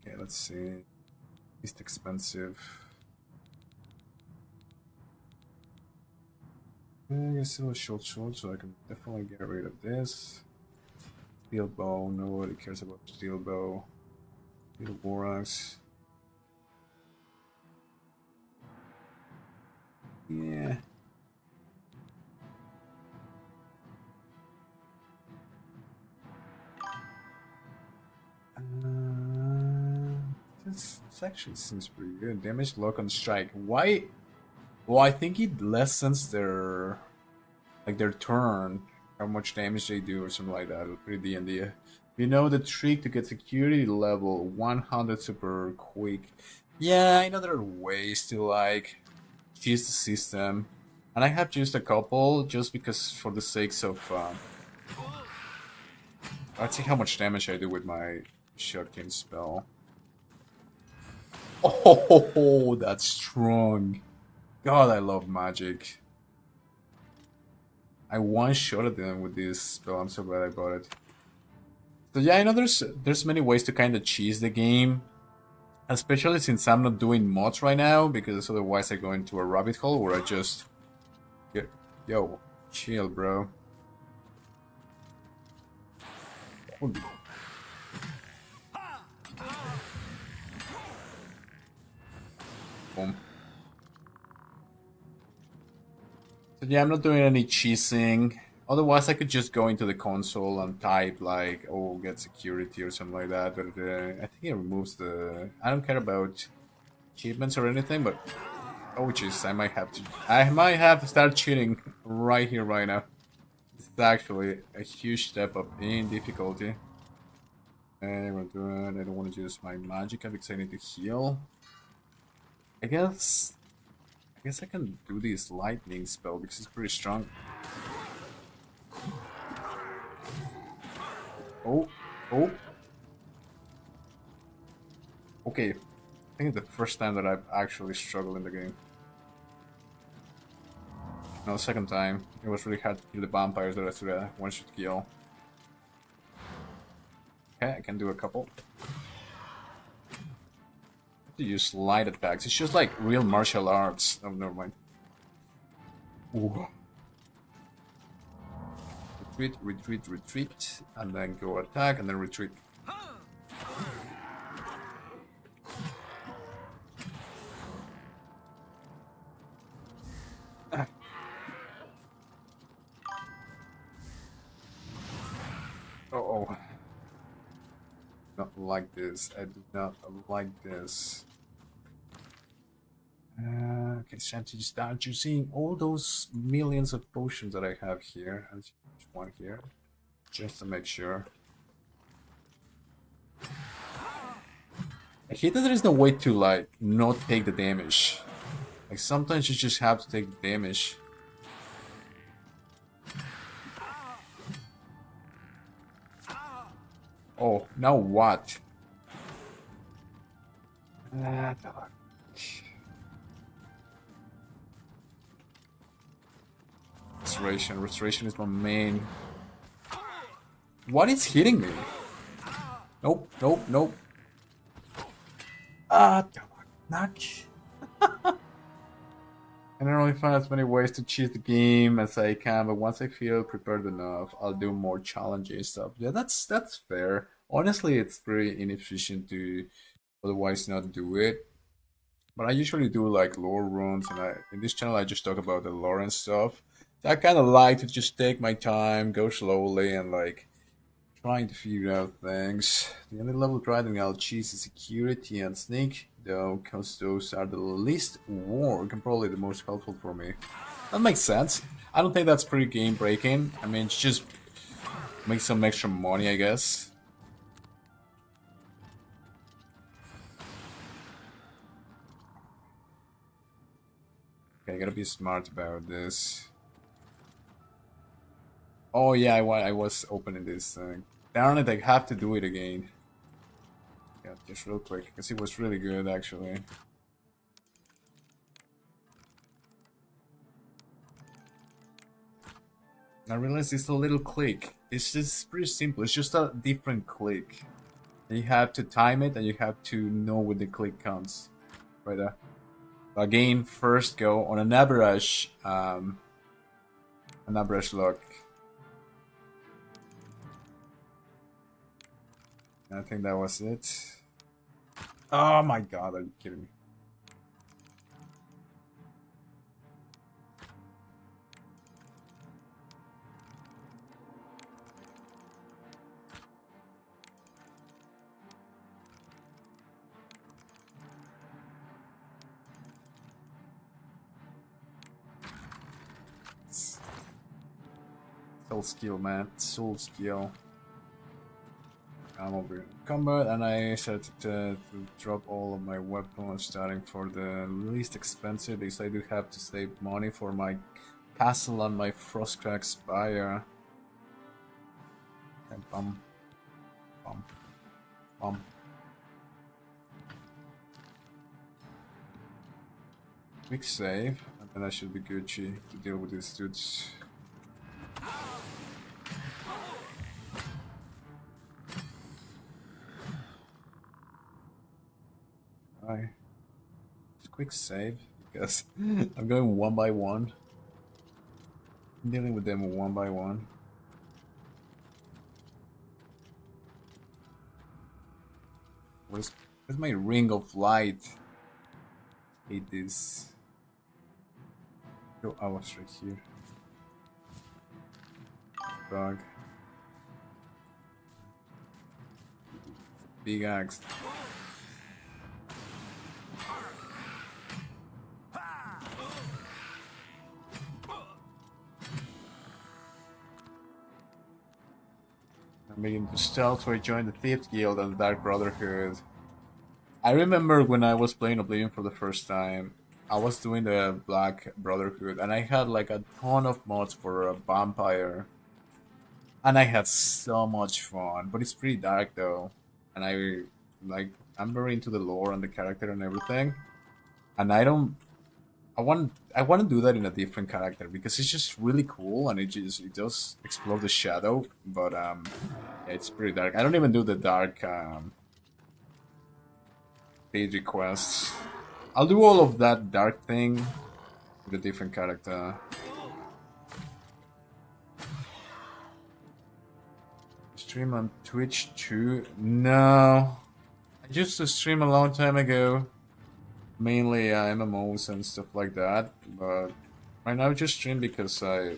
Okay, let's see. Least expensive. I guess still a short sword, so I can definitely get rid of this. Steel bow, nobody cares about steel bow. Steel war axe. Yeah. This actually seems pretty good. Damage, lock on strike. Why? Well, I think it lessens their turn, how much damage they do or something like that. Pretty D&D. You know the trick to get security level 100 super quick. Yeah, I know there are ways to like cheese the system, and I have used a couple just because for the sakes of. Let's see how much damage I do with my shotgun spell. Oh, that's strong. God, I love magic. I one-shotted them with this spell. I'm so glad I bought it. So yeah, I know there's many ways to kind of cheese the game, especially since I'm not doing mods right now, because otherwise I go into a rabbit hole where I just get, yo, chill, bro. Holy. Boom. So yeah, I'm not doing any cheesing. Otherwise, I could just go into the console and type like, "Oh, get security" or something like that. But I think it removes the. I don't care about achievements or anything. But oh, jeez, I might have to. I might have to start cheating right here, right now. It's actually a huge step up in difficulty. And we're doing. I don't want to use my magic because I need to heal. I guess I can do this lightning spell because it's pretty strong. Oh, oh. Okay, I think it's the first time that I've actually struggled in the game. No, second time. It was really hard to kill the vampires that I should one-shot kill. Okay, I can do a couple. I have to use light attacks. It's just like real martial arts. Oh, never mind. Ooh. Retreat, retreat, retreat, and then go attack, and then retreat. Uh-oh. Not like this. I do not like this. Okay, it's time to start using all those millions of potions that I have here. I'll just use one here, just to make sure. I hate that there is no way to like not take the damage. Like sometimes you just have to take the damage. Oh, now what? Restoration. Restoration is my main. What is hitting me? Nope, nope, nope. Not. I don't really find as many ways to cheat the game as I can, but once I feel prepared enough, I'll do more challenging stuff. Yeah, that's fair. Honestly, it's pretty inefficient to otherwise not do it. But I usually do like lore runs, and in this channel I just talk about the lore and stuff. So I kind of like to just take my time, go slowly, and like trying to figure out things. The only level driving I'll choose is security and sneak, though, because those are the least work and probably the most helpful for me. That makes sense. I don't think that's pretty game breaking. I mean, it's just make some extra money, I guess. Okay, I gotta be smart about this. Oh yeah, I was opening this thing. Darn it, I have to do it again. Yeah, just real quick, because it was really good actually. I realized it's a little click. It's just pretty simple. It's just a different click. You have to time it and you have to know when the click comes. Right there. Again, first go on an average lock. I think that was it. Oh my god, are you kidding me? Soul skill, man. Soul skill. I'm over in combat, and I started to drop all of my weapons, starting for the least expensive, because I do have to save money for my castle and my Frostcrack Spire. And bum, bum, bum. Quick save, and then I should be Gucci to deal with these dudes. Quick save, because I'm going one by one. I'm dealing with them one by one. Where's my ring of light? Hate this. Oh, I was right here. Bug. Big axe. I'm beginning to stealth, so I joined the Thieves Guild and the Dark Brotherhood. I remember when I was playing Oblivion for the first time, I was doing the Black Brotherhood, and I had like a ton of mods for a vampire. And I had so much fun, but it's pretty dark though. And I'm very into the lore and the character and everything. And I want to do that in a different character because it's just really cool and it does explore the shadow, but yeah, it's pretty dark. I don't even do the dark paid requests. I'll do all of that dark thing with a different character. Stream on Twitch too? No, I used to stream a long time ago. Mainly MMOs and stuff like that, but right now I just stream because I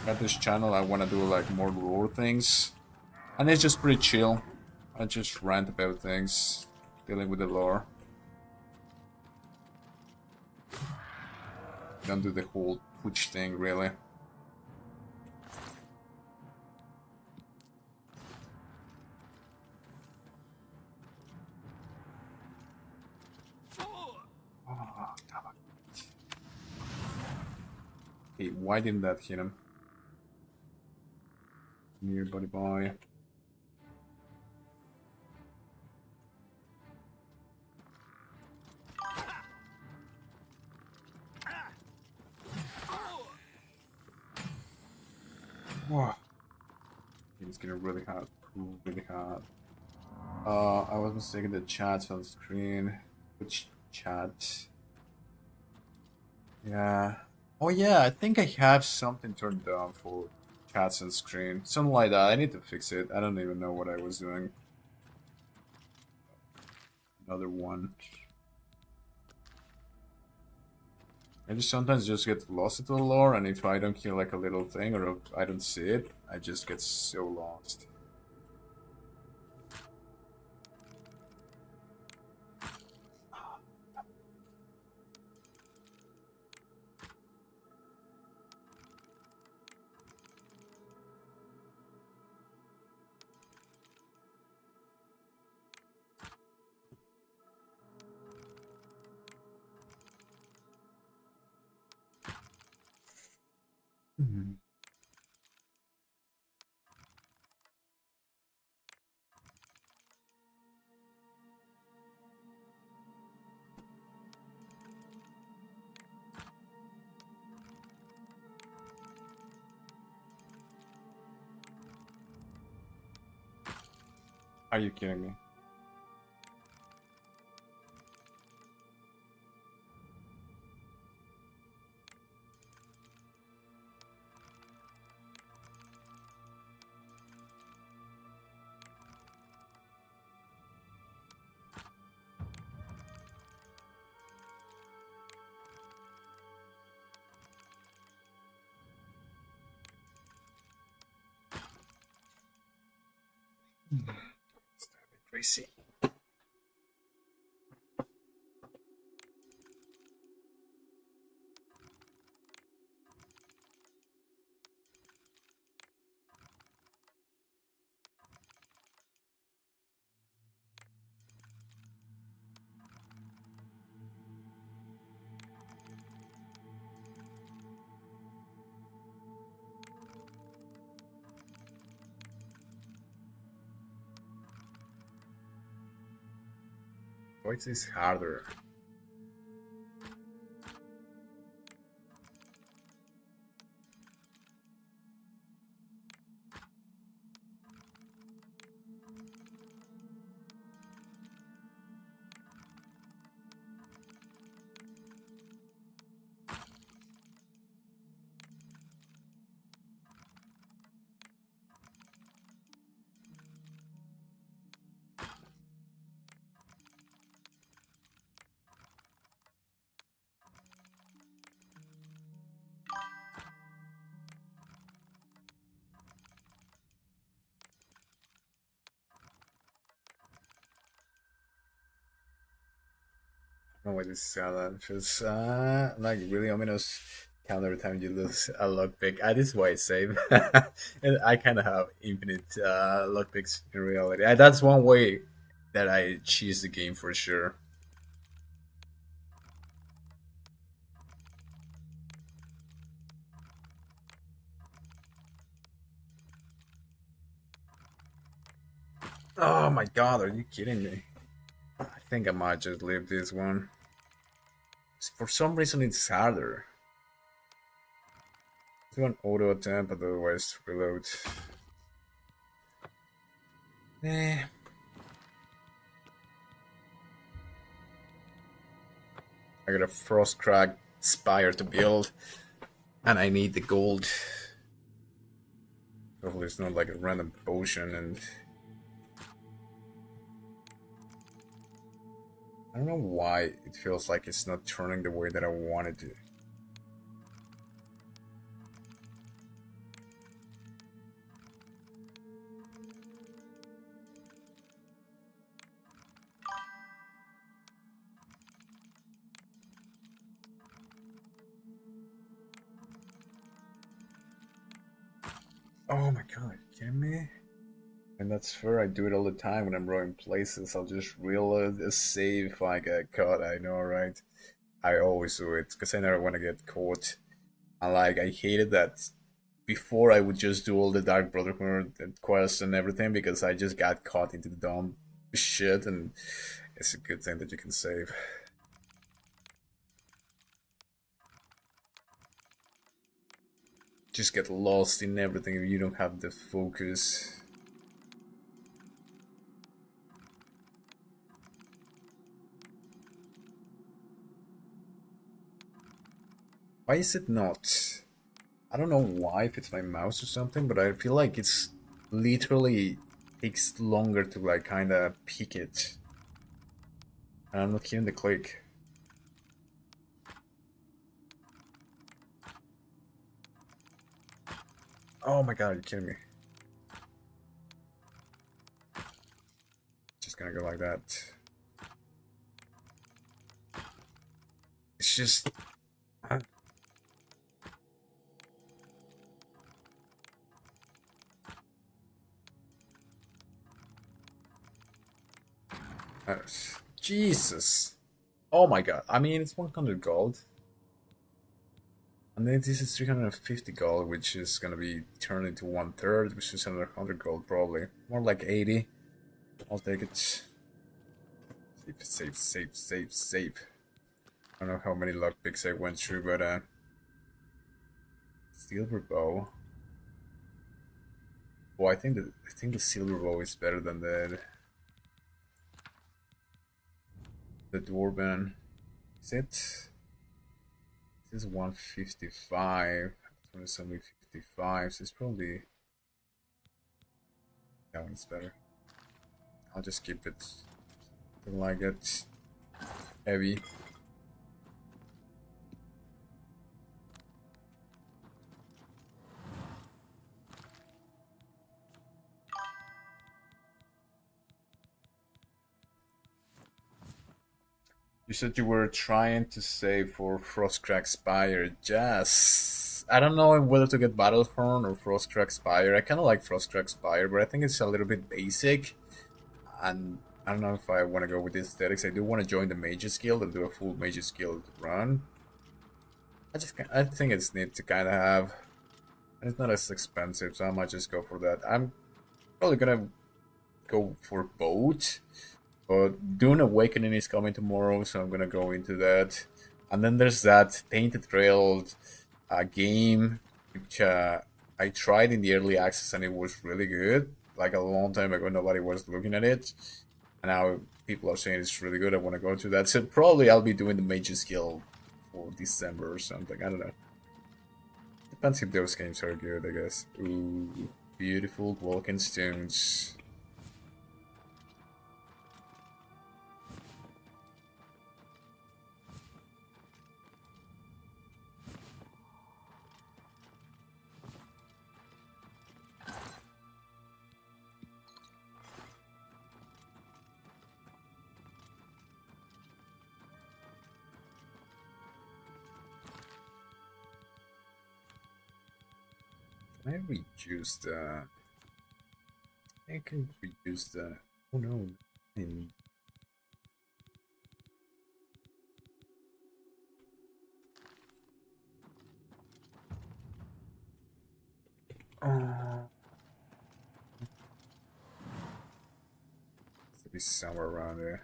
got this channel. I want to do like more lore things, and it's just pretty chill. I just rant about things, dealing with the lore. Don't do the whole Twitch thing really. Hey, why didn't that hit him? Come here, buddy boy. Whoa. It's getting really hard. Really hard. I was mistaken, the chat's on screen. Which chat? Yeah. Oh yeah, I think I have something turned down for chats on screen. Something like that. I need to fix it. I don't even know what I was doing. Another one. I just sometimes just get lost into the lore, and if I don't kill like a little thing or if I don't see it, I just get so lost. Are you kidding me? It's crazy. Why is this harder? I don't know why this feels like really ominous. Count every time you lose a lockpick. This is why I save. And I kind of have infinite lockpicks in reality. That's one way that I cheese the game for sure. Oh my god, are you kidding me? I think I might just leave this one. For some reason it's harder. Do an auto attempt, but otherwise reload. Eh. I got a Frostcrag Spire to build, and I need the gold. Hopefully it's not like a random potion, and I don't know why it feels like it's not turning the way that I want it to. Oh my god, are you kidding me? And that's fair, I do it all the time when I'm rolling places. I'll just reel a save if I get caught, I know, right? I always do it, because I never want to get caught. And like, I hated that before I would just do all the Dark Brotherhood quests and everything, because I just got caught into the dumb shit, and it's a good thing that you can save. Just get lost in everything if you don't have the focus. Why is it not? I don't know why, if it's my mouse or something, but I feel like it's literally takes longer to like kinda pick it. And I'm not hearing the click. Oh my god, are you kidding me? Just gonna go like that. It's just... Jesus. Oh my god. I mean, it's 100 gold. And then this is 350 gold, which is gonna be turned into 1/3, which is another 100 gold probably. More like 80. I'll take it. Save, save, save, save. I don't know how many lockpicks I went through, but silver bow. Well, I think the silver bow is better than the dwarven. Is it? This is 155. This one is only 55, so it's probably that one's better. I'll just keep it. Don't like it heavy. You said you were trying to save for Frostcrag Spire. Yes. I don't know whether to get Battlehorn or Frostcrag Spire. I kind of like Frostcrag Spire, but I think it's a little bit basic. And I don't know if I want to go with the aesthetics. I do want to join the Mages Guild and do a full Mages Guild run. I think it's neat to kind of have. And it's not as expensive, so I might just go for that. I'm probably gonna go for boat. But Dune Awakening is coming tomorrow, so I'm gonna go into that. And then there's that Tainted Trail game, which I tried in the early access and it was really good. Like a long time ago, nobody was looking at it, and now people are saying it's really good. I want to go to that. So probably I'll be doing the Mage's Guild for December or something. I don't know. Depends if those games are good, I guess. Ooh, beautiful Vulcan stones. Can I reduce the... I can reduce the... Oh no. In... It's be somewhere around there.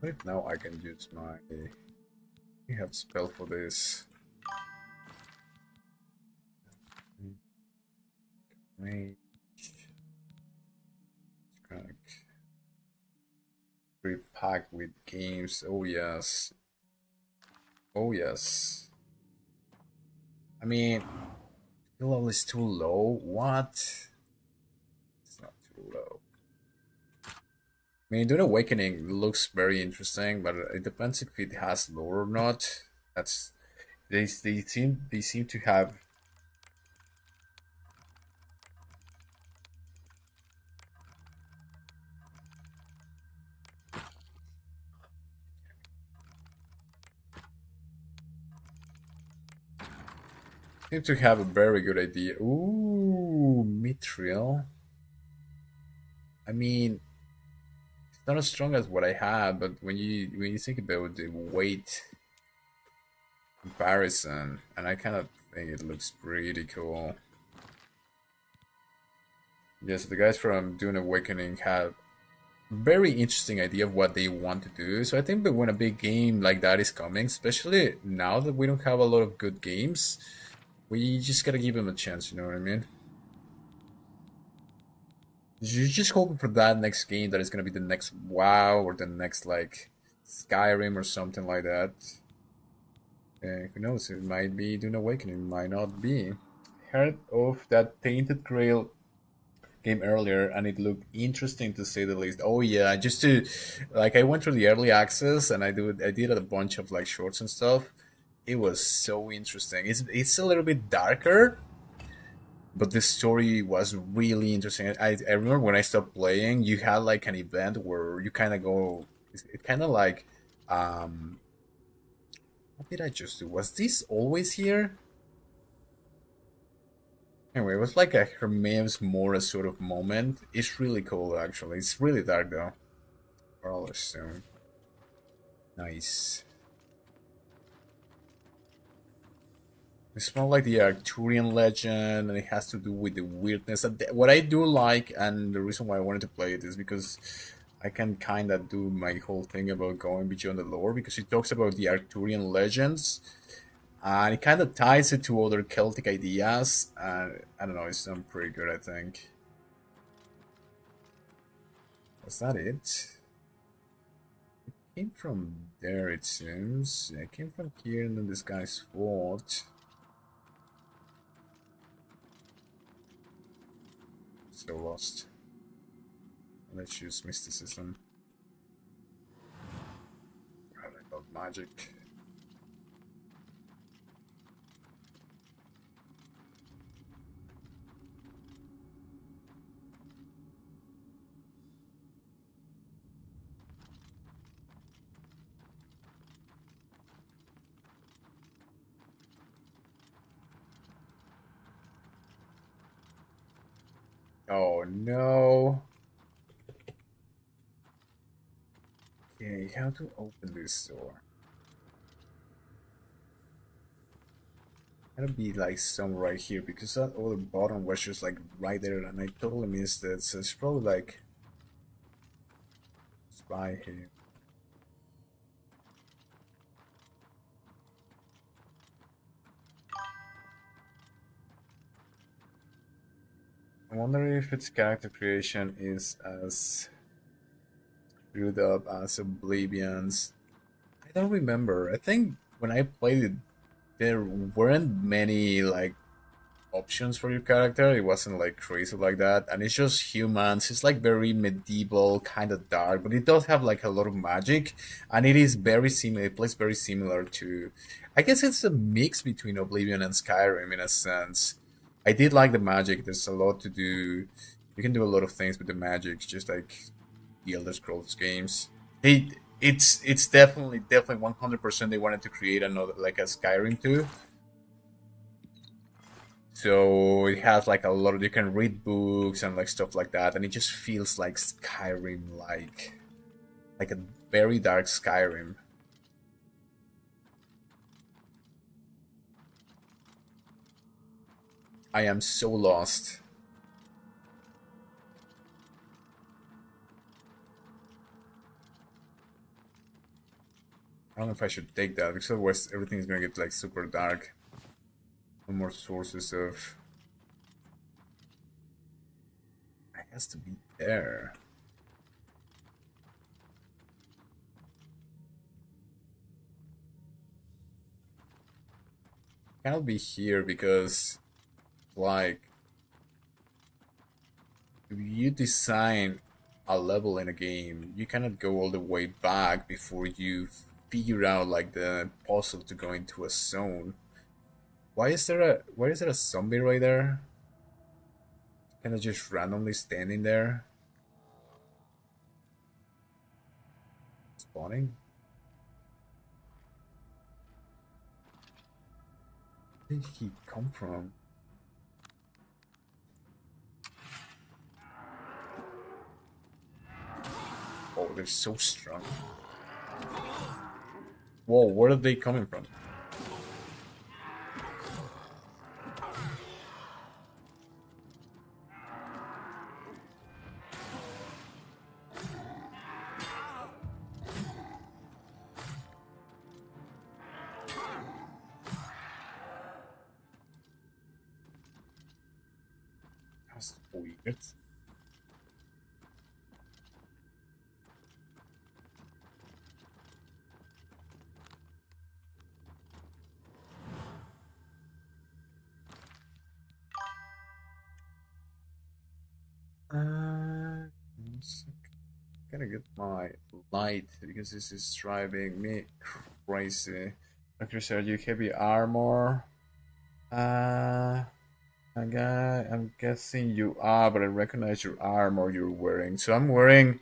Right now I can use my... I have spell for this. Mage. Repack with games. Oh yes. Oh yes. I mean, the level is too low. What? It's not too low. I mean, Dune Awakening looks very interesting, but it depends if it has lore or not. That's they seem to have. Seem to have a very good idea. Ooh, Mithril. I mean, it's not as strong as what I have, but when you think about the weight comparison, and I kind of think it looks pretty cool. Yes, the guys from Dune Awakening have very interesting idea of what they want to do. So I think that when a big game like that is coming, especially now that we don't have a lot of good games, we just gotta give them a chance, you know what I mean? You're just hoping for that next game that is gonna be the next WoW or the next like Skyrim or something like that. Who knows? It might be Dune Awakening, it might not be. Heard of that Tainted Grail game earlier and it looked interesting to say the least. Oh yeah, just to like I went through the early access and I did a bunch of like shorts and stuff. It was so interesting. It's a little bit darker, but the story was really interesting. I remember when I stopped playing, you had like an event where you kind of go. It kind of like, what did I just do? Was this always here? Anyway, it was like a Hermes Mora sort of moment. It's really cool, actually. It's really dark, though. Parlor Stone. Nice. It smells like the Arcturian legend, and it has to do with the weirdness. What I do like, and the reason why I wanted to play it is because I can kind of do my whole thing about going beyond the lore, because it talks about the Arcturian legends, and it kind of ties it to other Celtic ideas. And I don't know, it's done pretty good, I think. Was that it? It came from there, it seems. It came from here, and then this guy's fought. So lost. Let's use mysticism. God, I love magic. Oh no. Okay, how to open this door? Gotta be like some right here because that other button was just like right there and I totally missed it. So it's probably like spy here. I wonder if its character creation is as screwed up as Oblivion's. I don't remember. I think when I played it, there weren't many like options for your character. It wasn't like crazy like that, and it's just humans. It's like very medieval, kind of dark, but it does have like a lot of magic, and it is very similar. It plays very similar to. I guess it's a mix between Oblivion and Skyrim in a sense. I did like the magic. There's a lot to do. You can do a lot of things with the magic, just like the Elder Scrolls games. It's definitely 100% they wanted to create another like a Skyrim too. So it has like a lot of you can read books and like stuff like that, and it just feels like Skyrim, like a very dark Skyrim. I am so lost. I don't know if I should take that because otherwise everything is gonna get like super dark. No more sources of. It has to be there. Cannot be here because, like, if you design a level in a game, you cannot go all the way back before you figure out like the puzzle to go into a zone. Why is there a zombie right there? Kind of just randomly standing there. Spawning? Where did he come from? Oh, they're so strong. Whoa, where are they coming from? That's weird. One second. Gotta get my light because this is driving me crazy. Okay, so you heavy armor. I'm guessing you are, but I recognize your armor you're wearing. So I'm wearing.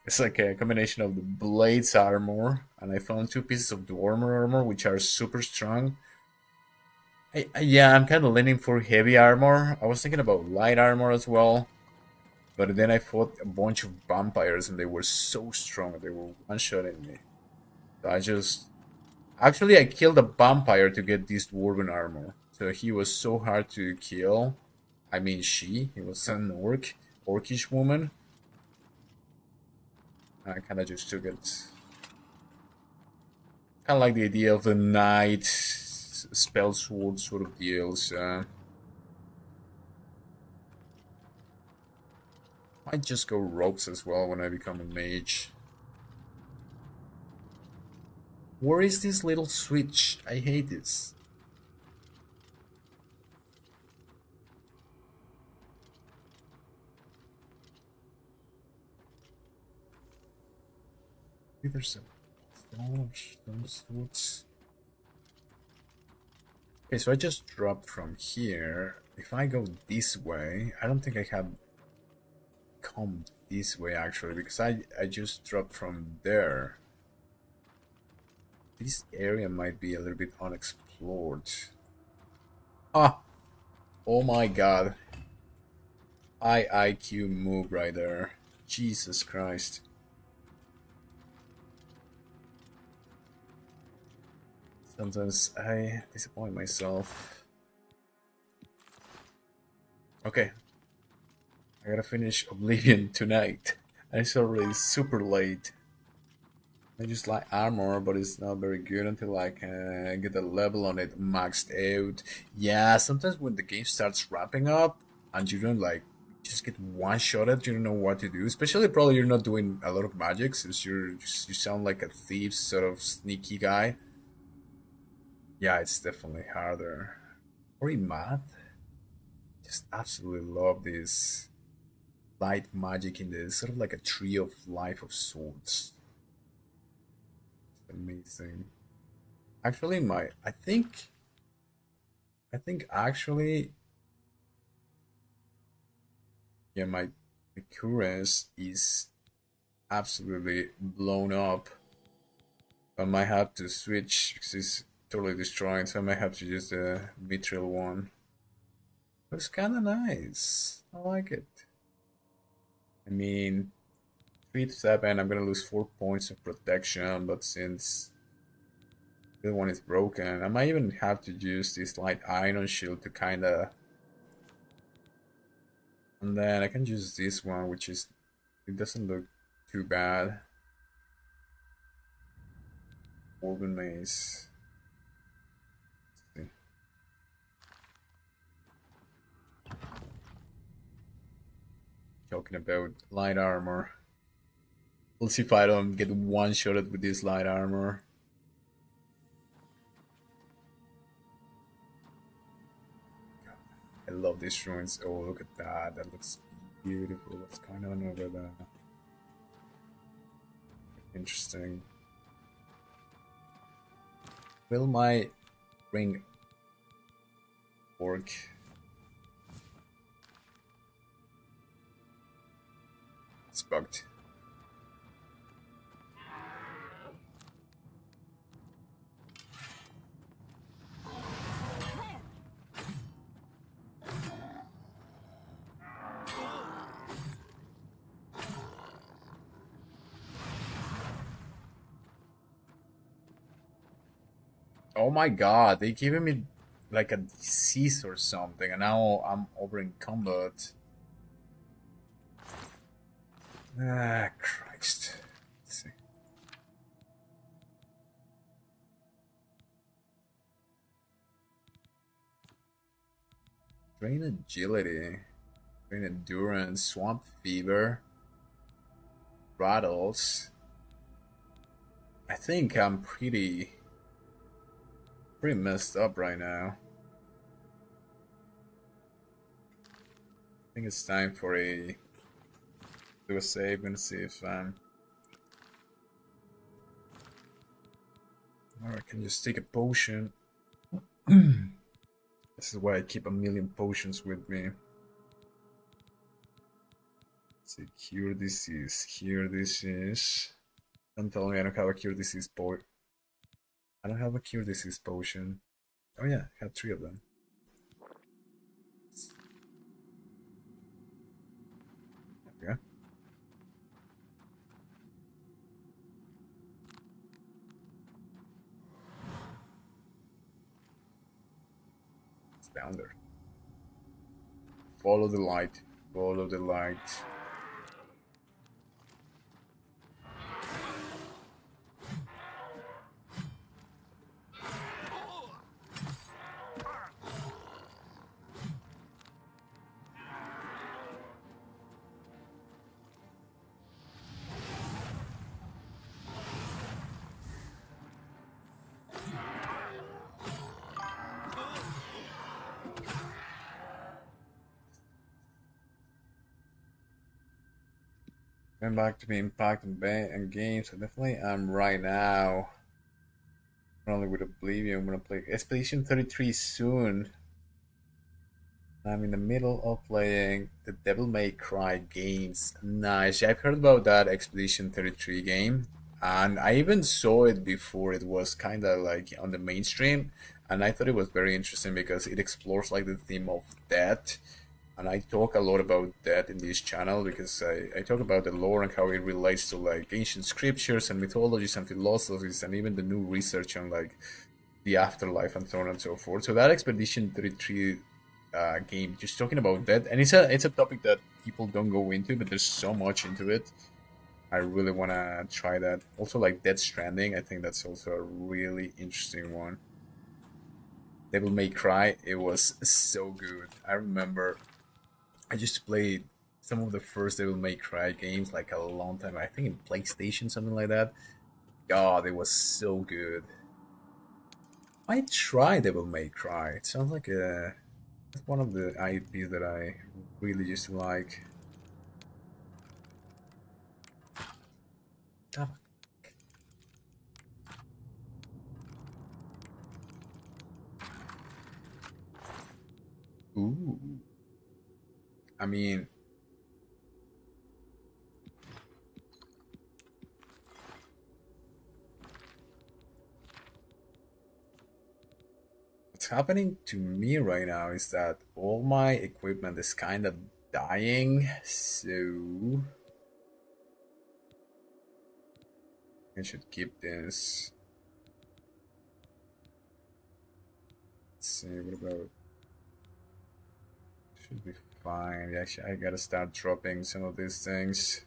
It's like a combination of the Blades armor, and I found two pieces of Dwarmer armor, which are super strong. Yeah, I'm kind of leaning for heavy armor. I was thinking about light armor as well. But then I fought a bunch of vampires and they were so strong. They were one-shotting me. So I just... Actually, I killed a vampire to get this dwarven armor. So he was so hard to kill. I mean, she. It was an orcish woman. I kind of just took it. Kind of like the idea of the knight spell sword sort of deals. Might just go rogues as well when I become a mage. Where is this little switch? I hate this. Maybe there's some sorts. Okay, so I just dropped from here. If I go this way, I don't think I have come this way actually because I just dropped from there. This area might be a little bit unexplored. Ah! Oh my god. high IQ move right there. Jesus Christ. Sometimes I disappoint myself. Okay. I gotta finish Oblivion tonight. And it's already super late. I just like armor, but it's not very good until I can get a level on it maxed out. Yeah, sometimes when the game starts wrapping up and you don't like just get one shot at, you don't know what to do. Especially probably you're not doing a lot of magic, since you sound like a thief, sort of sneaky guy. Yeah, it's definitely harder. Or in math, just absolutely love this light magic in this sort of like a tree of life of swords. Amazing. Actually, I think actually, yeah, my currency is absolutely blown up. I might have to switch because it's totally destroyed, so I might have to use the mithril one. But it's kind of nice. I like it. I mean, 3 to 7, I'm gonna lose 4 points of protection, but since the one is broken, I might even have to use this light iron shield to kinda. And then I can use this one, which is. It doesn't look too bad. Woven mace. Let's see. Talking about light armor. We'll see if I don't get one-shotted with this light armor. I love these ruins. Oh, look at that. That looks beautiful. What's going on over there? Interesting. Will my ring work? It's bugged. Oh my god, they giving me like a disease or something, and now I'm over in combat. Ah, Christ. Let's see. Drain agility, drain endurance, swamp fever, rattles. I think I'm pretty messed up right now. I think it's time for do a save and see if or I can just take a potion. This is why I keep a million potions with me. Let's see, cure disease. Cure disease. Don't tell me I don't have a cure disease potion. I don't have a cure disease potion. Oh yeah, I have 3 of them. Okay. It's down there. Follow the light. Follow the light. Going back to the impact and games, so definitely I'm right now. Not only with Oblivion, I'm gonna play Expedition 33 soon. I'm in the middle of playing the Devil May Cry games. Nice. I've heard about that Expedition 33 game, and I even saw it before it was kind of like on the mainstream, and I thought it was very interesting because it explores like the theme of death And I talk a lot about that in this channel because I talk about the lore and how it relates to like ancient scriptures and mythologies and philosophies and even the new research on like the afterlife and so on and so forth. So that Expedition 33 game, just talking about that, and it's a topic that people don't go into, but there's so much into it. I really want to try that. Also, like Death Stranding, I think that's also a really interesting one. Devil May Cry, it was so good. I remember I just played some of the first Devil May Cry games like a long time. I think in PlayStation, something like that. God, it was so good. I tried Devil May Cry. It sounds like one of the IPs that I really used to like. Ah. Ooh. I mean, what's happening to me right now is that all my equipment is kind of dying, so I should keep this. Let's see, what about... Should be fine. Actually, I gotta start dropping some of these things.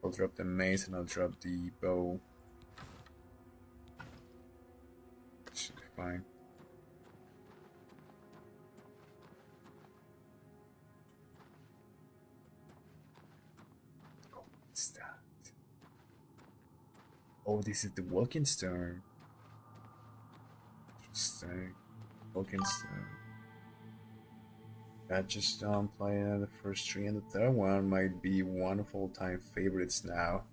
I'll drop the mace and I'll drop the bow. Should be fine. Oh, what's that? Oh, this is the walking stone. Interesting. Walking stone. I just play the first three, and the third one might be one of all-time favorites now.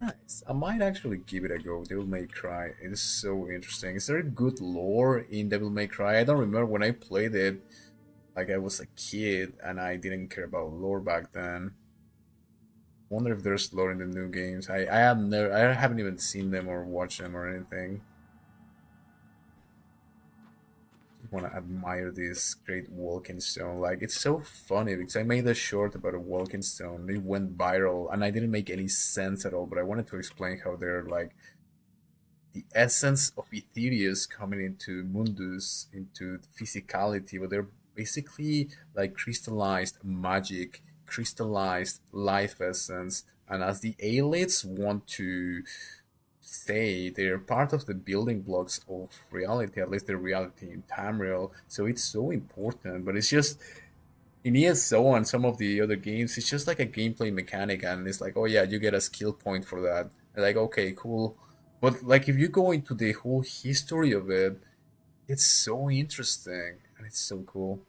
Nice. I might actually give it a go. Devil May Cry. It is so interesting. Is there a good lore in Devil May Cry? I don't remember when I played it. Like I was a kid and I didn't care about lore back then. Wonder if there's lore in the new games. I haven't even seen them or watched them or anything. Want to admire this great walking stone. Like, it's so funny because I made a short about a walking stone. It went viral and I didn't make any sense at all, but I wanted to explain how they're like the essence of Ethereus coming into Mundus, into physicality, but they're basically like crystallized magic, crystallized life essence. And as the elites want to say, they're part of the building blocks of reality, at least the reality in Tamriel. So it's so important, but it's just in ESO and some of the other games, it's just like a gameplay mechanic, and it's like, oh yeah, you get a skill point for that. And like, okay, cool. But like, if you go into the whole history of it, it's so interesting and it's so cool.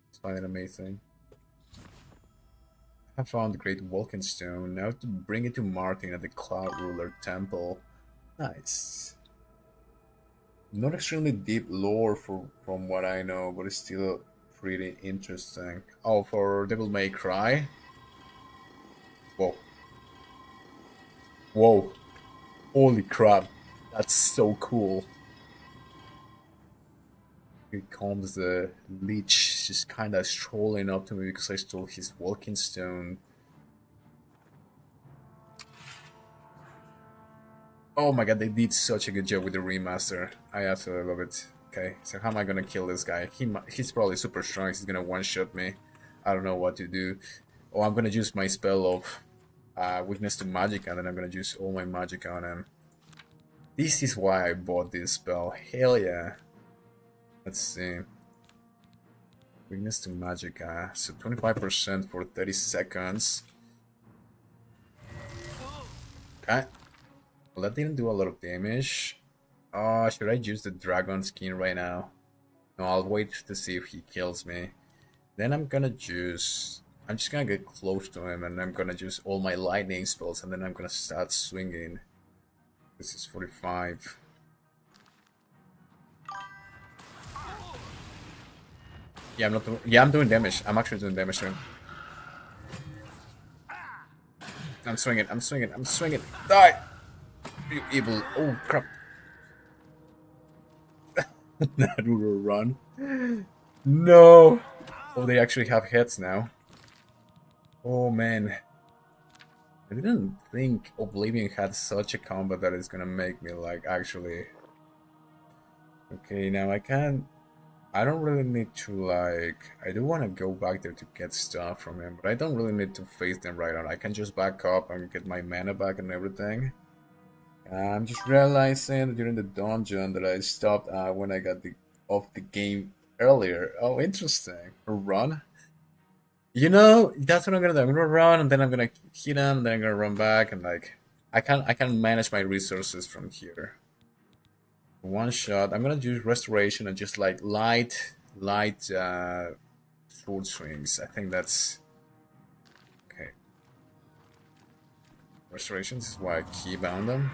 It's find it amazing. I found the Great Walking Stone. Now to bring it to Martin at the Cloud Ruler Temple. Nice. Not extremely deep lore from what I know, but it's still pretty interesting. Oh, for Devil May Cry? Whoa. Whoa. Holy crap. That's so cool. Here comes the Lich, just kinda strolling up to me because I stole his walking stone. Oh my god, they did such a good job with the remaster. I absolutely love it. Okay, so how am I gonna kill this guy? He's probably super strong, he's gonna one-shot me. I don't know what to do. Oh, I'm gonna use my spell of weakness to magic, and then I'm gonna use all my magic on him. This is why I bought this spell. Hell yeah. Let's see. Weakness to magic, so 25% for 30 seconds. Okay. Well, that didn't do a lot of damage. Should I use the dragon skin right now? No, I'll wait to see if he kills me. Then I'm just gonna get close to him and I'm gonna use all my lightning spells and then I'm gonna start swinging. This is 45. Yeah, I'm doing damage. I'm actually doing damage to him. I'm swinging. Die! You evil. Oh, crap. That will run. No! Oh, they actually have heads now. Oh man. I didn't think Oblivion had such a combat that it's gonna make me like actually... Okay, now I don't really need to like... I do want to go back there to get stuff from him, but I don't really need to face them right on. I can just back up and get my mana back and everything. I'm just realizing during the dungeon that I stopped when I got off the game earlier. Oh, interesting. A run? You know, that's what I'm gonna do. I'm gonna run and then I'm gonna hit him, and then I'm gonna run back and like I can manage my resources from here. One shot. I'm gonna use restoration and just like light sword swings. I think that's okay. Restoration is why I keybound them.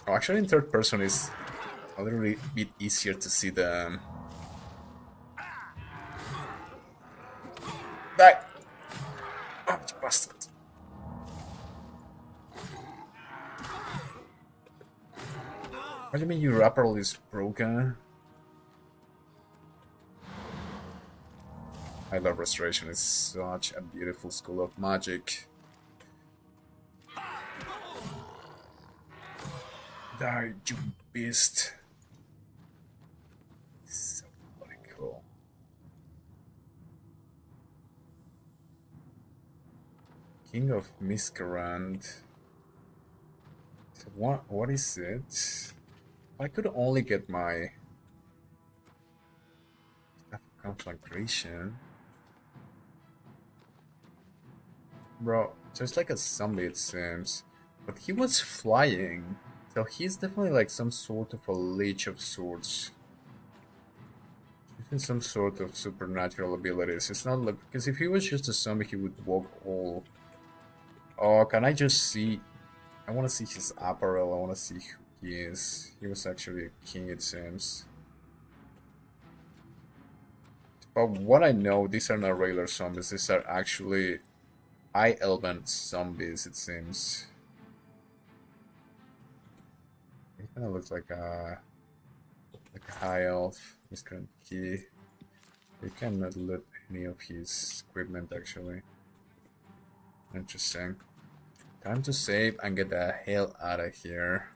Oh, actually, in third person is a little bit easier to see the. Die! Oh, you bastard! What do you mean your apparel is broken? I love restoration. It's such a beautiful school of magic. Die, you beast! So bloody cool. King of Miscarand. So what is it? I could only get my Staff of Conflagration. Bro, just like a zombie it seems. But he was flying. So he's definitely like some sort of a leech of sorts. Even some sort of supernatural abilities. It's not like, because if he was just a zombie he would walk all... Oh, can I just see... I want to see his apparel, I want to see who he is. He was actually a king it seems. But what I know, these are not regular zombies, these are actually high elven zombies it seems. He kind of looks like a high elf. He's kind of key. You cannot loot any of his equipment actually. Interesting. Time to save and get the hell out of here.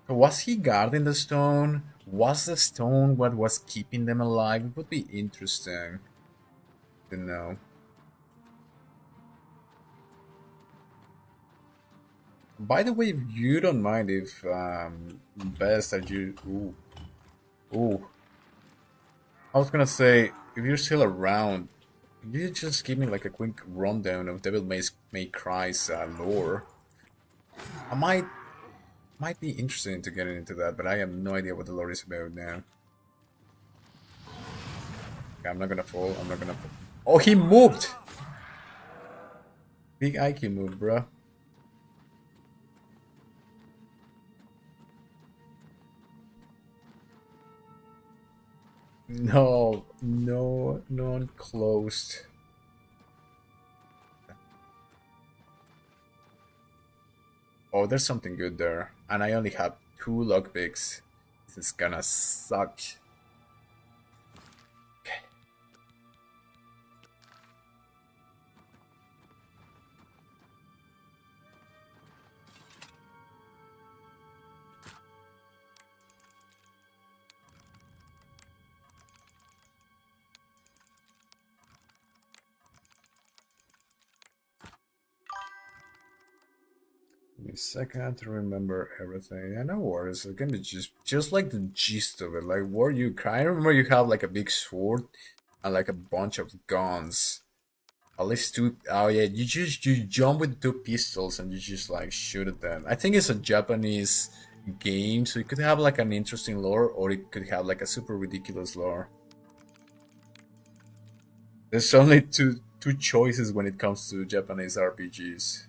Was he guarding the stone? Was the stone what was keeping them alive? It would be interesting to know. By the way, if you don't mind, if best that you... Ooh. I was gonna say, if you're still around, could you just give me like a quick rundown of Devil May Cry's lore? I might be interested into getting into that, but I have no idea what the lore is about now. Okay, I'm not gonna fall, I'm not gonna fall. Oh, he moved! Big IQ move, bro. No, one closed. Oh, there's something good there. And I only have 2 lockpicks. This is gonna suck. Okay. Give me a second to remember everything. Yeah, no worries. It's gonna be just like the gist of it. Like, what you... I remember you have like a big sword and like a bunch of guns. At least 2... Oh yeah, you jump with 2 pistols and you just like shoot at them. I think it's a Japanese game, so it could have like an interesting lore, or it could have like a super ridiculous lore. There's only two choices when it comes to Japanese RPGs.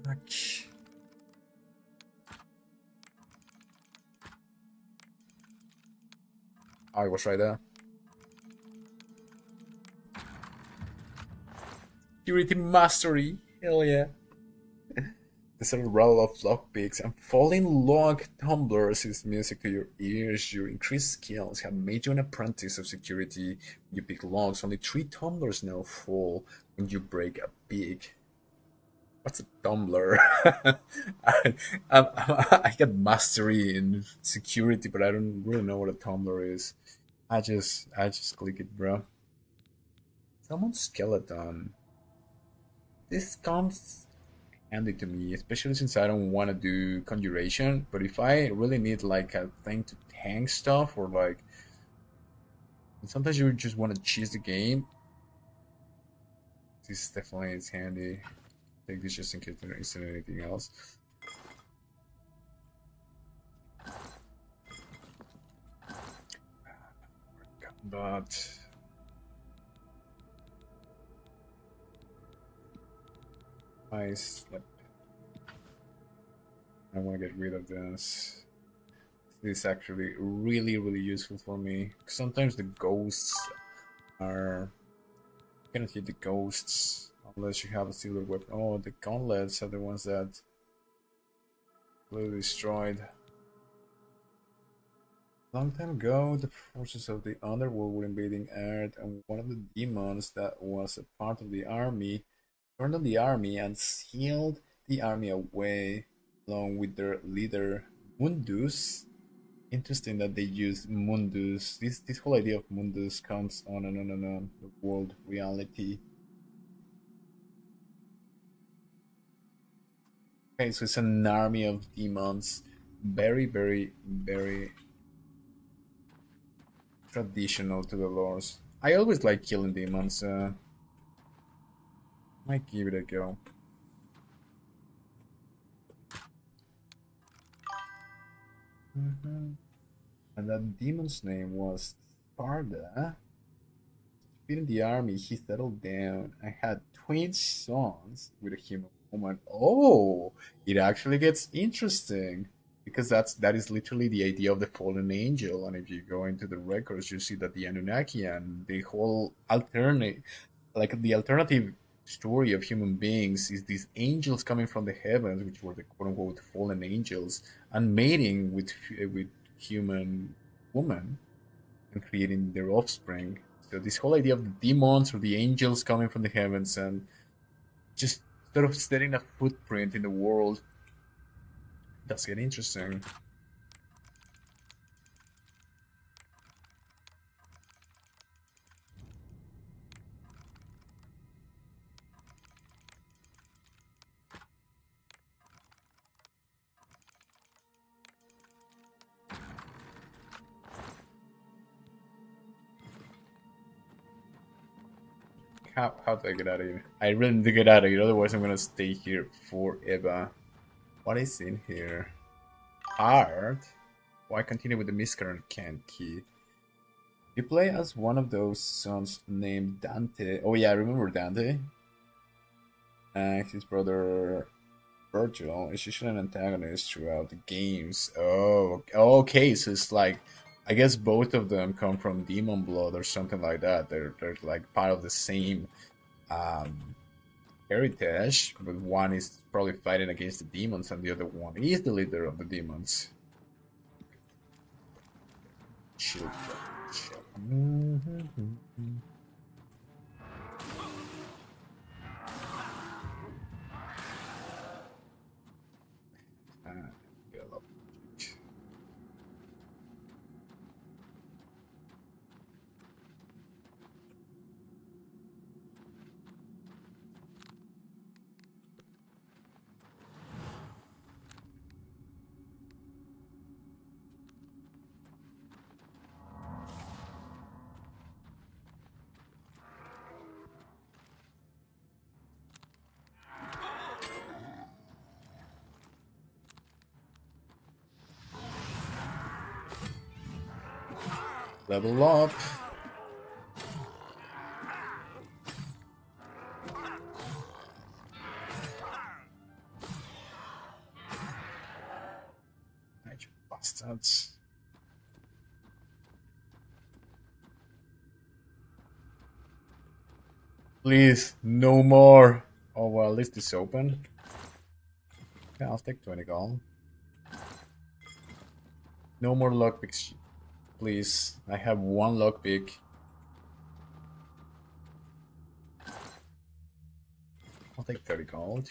Much. I was right there. Security mastery, hell yeah. The sudden rattle of lockpicks and falling log tumblers is music to your ears. Your increased skills have made you an apprentice of security. You pick locks, only 3 tumblers now fall when you break a pig. What's a tumbler? I got mastery in security, but I don't really know what a tumbler is. I just click it, bro. Someone's skeleton. This comes handy to me, especially since I don't want to do conjuration. But if I really need like a thing to tank stuff, or like sometimes you just want to cheese the game, this definitely is handy. Take this just in case there isn't anything else. But I slept. I want to get rid of this. This is actually really useful for me. Sometimes the ghosts are... You cannot hit the ghosts unless you have a silver weapon. Oh, the gauntlets are the ones that were destroyed. Long time ago, the forces of the underworld were invading Earth, and one of the demons that was a part of the army turned on the army and sealed the army away, along with their leader Mundus. Interesting that they use Mundus. This whole idea of Mundus comes on the world reality. Okay, so it's an army of demons. Very traditional to the lores. I always like killing demons. Might give it a go. And that demon's name was Sparda. In the army, he settled down and had twin sons with a human woman. Oh, it actually gets interesting because that is literally the idea of the fallen angel. And if you go into the records, you see that the Anunnaki and the whole the alternative story of human beings is these angels coming from the heavens, which were the quote unquote fallen angels, and mating with human woman and creating their offspring. So this whole idea of the demons or the angels coming from the heavens and just sort of setting a footprint in the world, does get interesting. How do I get out of here? I really need to get out of here, otherwise I'm gonna stay here forever. What is in here? Art? Why continue with the miscurrent can't key? You play as one of those sons named Dante. Oh yeah, I remember Dante. His brother Virgil is usually an antagonist throughout the games. Oh, okay, so it's like, I guess both of them come from demon blood or something like that. They're like part of the same heritage, but one is probably fighting against the demons and the other one is the leader of the demons. Chill. Level up. You bastards. Please, no more. Oh well, at least it's open. Yeah, I'll take 20 gold. No more lockpicks, please. I have one lockpick. I'll take 30 gold.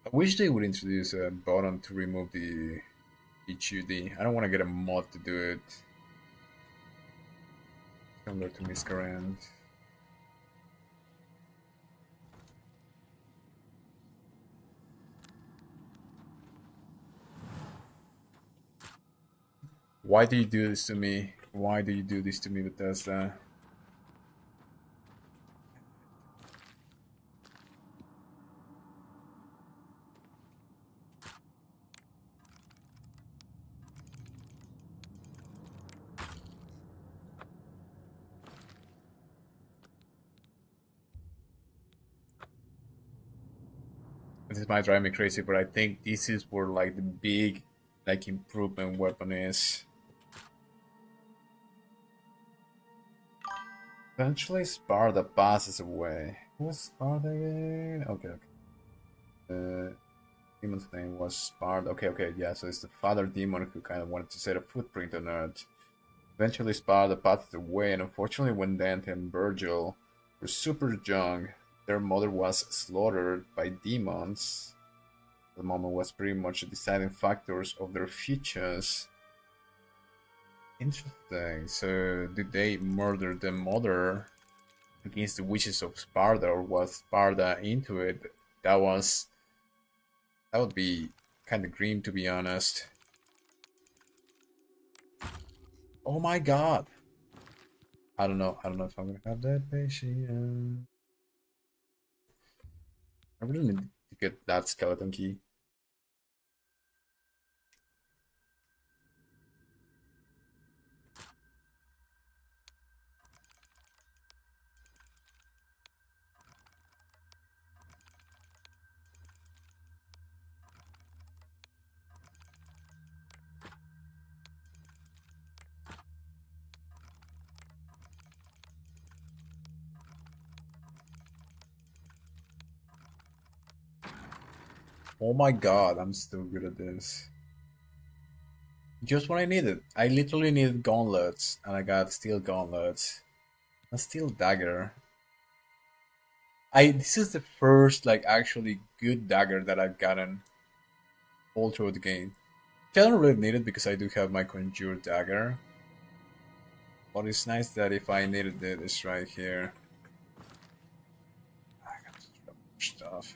I wish they would introduce a button to remove the HUD. I don't want to get a mod to do it. Similar to Miscreant. Why do you do this to me? Why do you do this to me, Bethesda? This might drive me crazy, but I think this is where like the big like improvement weapon is. Eventually Sparta passes away. Who's Sparta again? Okay. Demon's name was Sparta. Okay, yeah, so it's the father demon who kind of wanted to set a footprint on Earth. Eventually Sparta passes away, and unfortunately when Dante and Virgil were super young, their mother was slaughtered by demons. The moment was pretty much the deciding factors of their futures. Interesting. So did they murder the mother against the wishes of Sparta, or was Sparta into it? That would be kind of grim, to be honest. Oh my god. I don't know if I'm gonna have that patience. I really need to get that skeleton key. Oh my god, I'm still good at this. Just what I needed. I literally needed gauntlets, and I got steel gauntlets. A steel dagger. This is the first like actually good dagger that I've gotten all through the game. I don't really need it because I do have my conjure dagger. But it's nice that if I needed it, it's right here. I got stuff.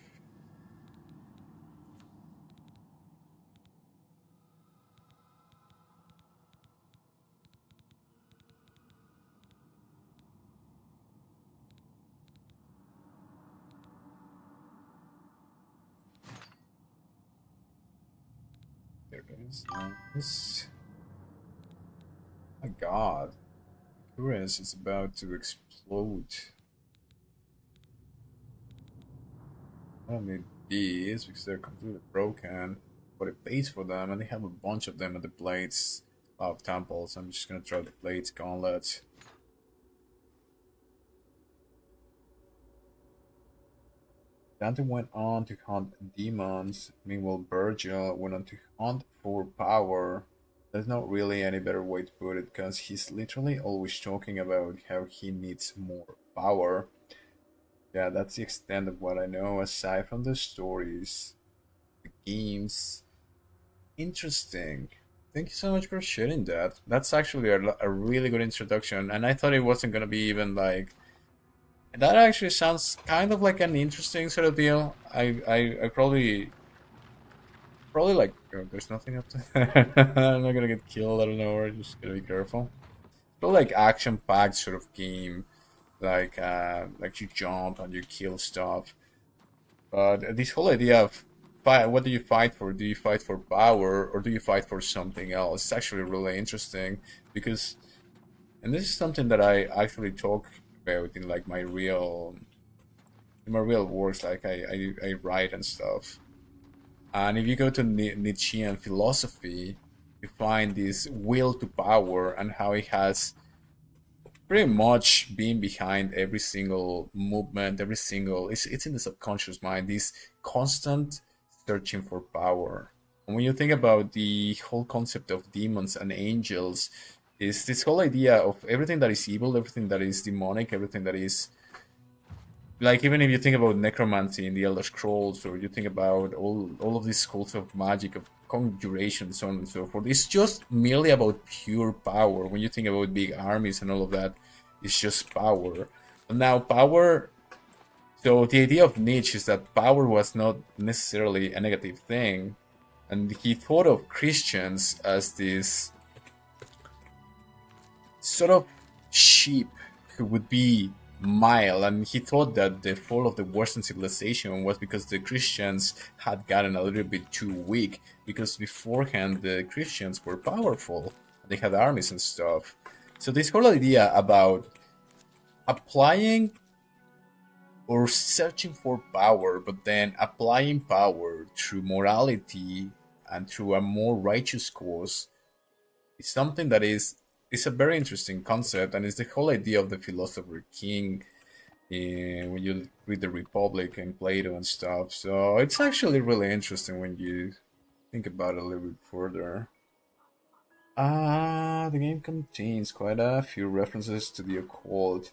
There it is. Nice. My god. Currents is about to explode. I don't need these because they're completely broken. But it pays for them, and they have a bunch of them at the blades of temples. I'm just gonna try the blades gauntlets. Dante went on to hunt demons, meanwhile Virgil went on to hunt for power. There's not really any better way to put it, because he's literally always talking about how he needs more power. Yeah, that's the extent of what I know, aside from the stories, the games. Interesting. Thank you so much for sharing that. That's actually a really good introduction, and I thought it wasn't gonna be even like... That actually sounds kind of like an interesting sort of deal. I probably like... Oh, there's nothing up there. I'm not gonna get killed out of nowhere, just gotta be careful. But like action-packed sort of game, like you jump and you kill stuff. But this whole idea of what do you fight for? Do you fight for power, or do you fight for something else? It's actually really interesting because, and this is something that I actually talk about in like my real works, like I write and stuff. And if you go to Nietzschean philosophy, you find this will to power and how it has pretty much been behind every single movement, every single it's in the subconscious mind, this constant searching for power. And when you think about the whole concept of demons and angels, is this whole idea of everything that is evil, everything that is demonic, everything that is like, even if you think about necromancy in the Elder Scrolls, or you think about all of these schools of magic, of conjuration, so on and so forth, it's just merely about pure power. When you think about big armies and all of that, it's just power. And now power, so the idea of Nietzsche is that power was not necessarily a negative thing, and he thought of Christians as this sort of sheep who would be mild, and he thought that the fall of the Western civilization was because the Christians had gotten a little bit too weak, because beforehand the Christians were powerful, they had armies and stuff. So this whole idea about applying or searching for power, but then applying power through morality and through a more righteous cause is something that is a very interesting concept, and it's the whole idea of the philosopher king when you read the Republic and Plato and stuff. So it's actually really interesting when you think about it a little bit further. The game contains quite a few references to the occult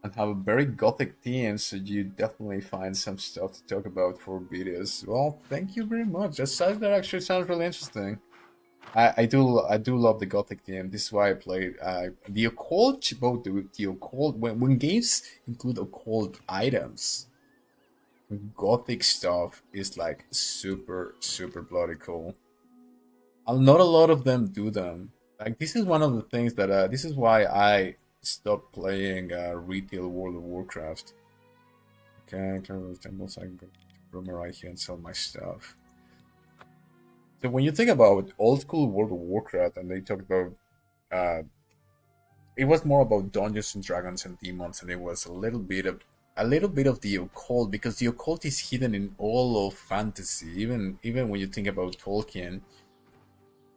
and have a very gothic theme, so you definitely find some stuff to talk about for videos. Well, thank you very much. That actually sounds really interesting. I do love the gothic theme. This is why I played the occult. Both the occult, when games include occult items, gothic stuff is like super bloody cool. And not a lot of them do them. Like, this is one of the things that this is why I stopped playing retail World of Warcraft. Okay, clear those temples. I can go to Rumor right here and sell my stuff. So when you think about old school World of Warcraft, and they talk about, it was more about Dungeons and Dragons and demons, and it was a little bit of the occult, because the occult is hidden in all of fantasy, even when you think about Tolkien.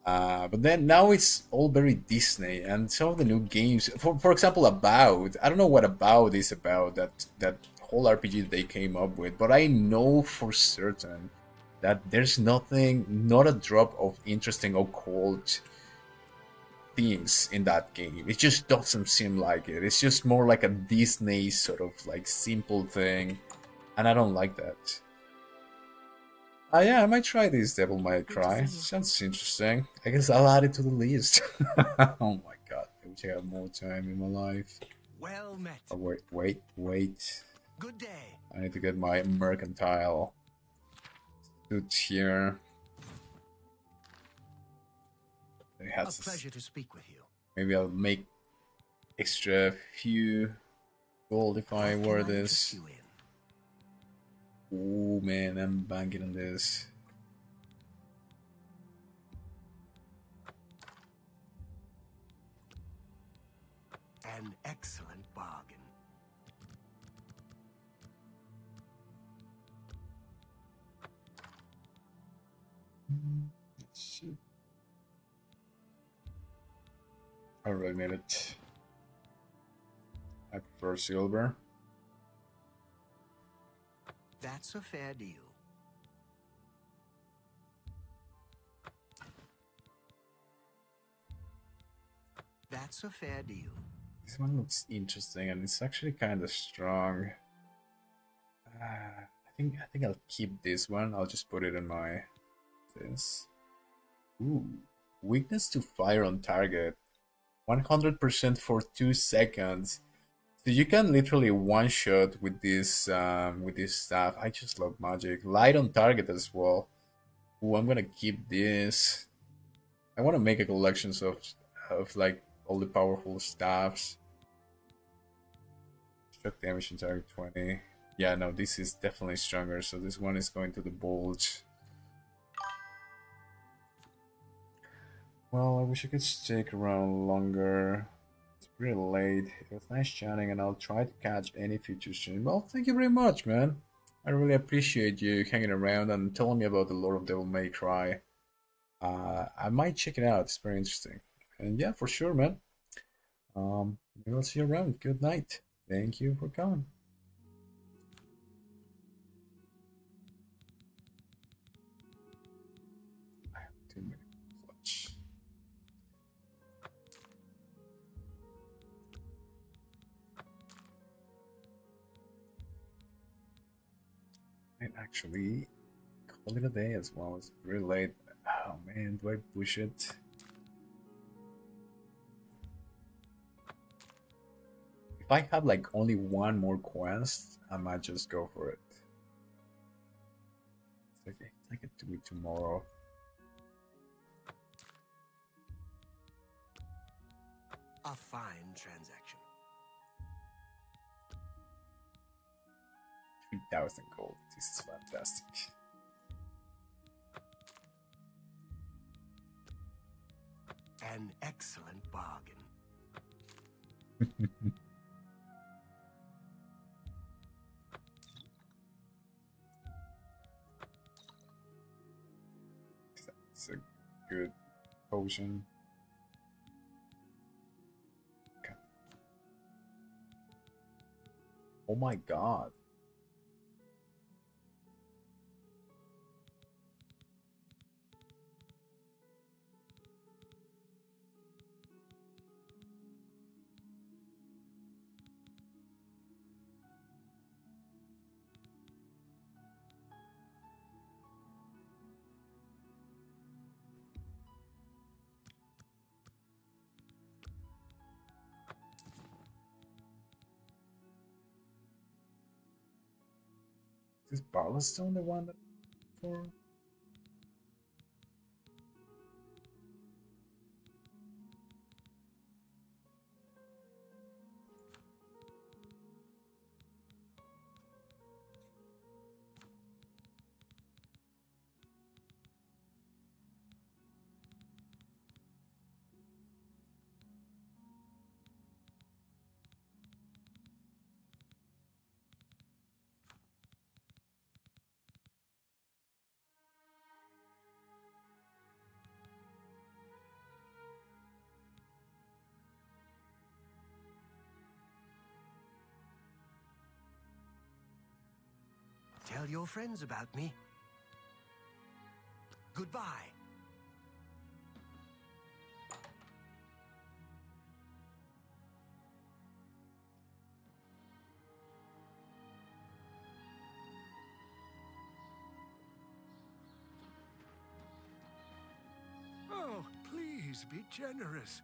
But then now it's all very Disney, and some of the new games, for example, About. I don't know what About is about, that whole RPG they came up with, but I know for certain that there's not a drop of interesting occult themes in that game. It just doesn't seem like it. It's just more like a Disney sort of like simple thing, and I don't like that. Yeah, I might try this Devil May Cry. Sounds interesting. I guess I'll add it to the list. Oh my god, I wish I had more time in my life. Well met. Oh, wait. Good day. I need to get my mercantile suit here. It has A pleasure to speak with you. Maybe I'll make extra few gold if I What wear can I this. interest you in? Oh man, I'm banking on this. An excellent bargain. Let's see. I already made it. I prefer silver. That's a fair deal. That's a fair deal. This one looks interesting, and it's actually kind of strong. I think I'll keep this one. I'll just put it in my this. Ooh, weakness to fire on target, 100% for 2 seconds. So you can literally one shot with this staff. I just love magic. Light on target as well. Ooh, I'm gonna keep this. I want to make a collection of like all the powerful staffs. Struck damage on target 20. Yeah, no, this is definitely stronger. So this one is going to the bulge. Well, I wish I could stick around longer. It's pretty late. It was nice chatting, and I'll try to catch any future stream. Well, thank you very much, man. I really appreciate you hanging around and telling me about the Lord of Devil May Cry. I might check it out. It's very interesting. And yeah, for sure, man. Maybe I'll see you around. Good night. Thank you for coming. I have too many clutch. Might actually call it a day as well. It's pretty late. Oh man, do I push it? If I have like only one more quest, I might just go for it. It's okay, I can do it tomorrow. A fine transaction. 3,000 gold. This is fantastic. An excellent bargain. It's a good potion. Okay. Oh my god. Is Barlastone the one that for? Tell your friends about me. Goodbye. Oh, please be generous.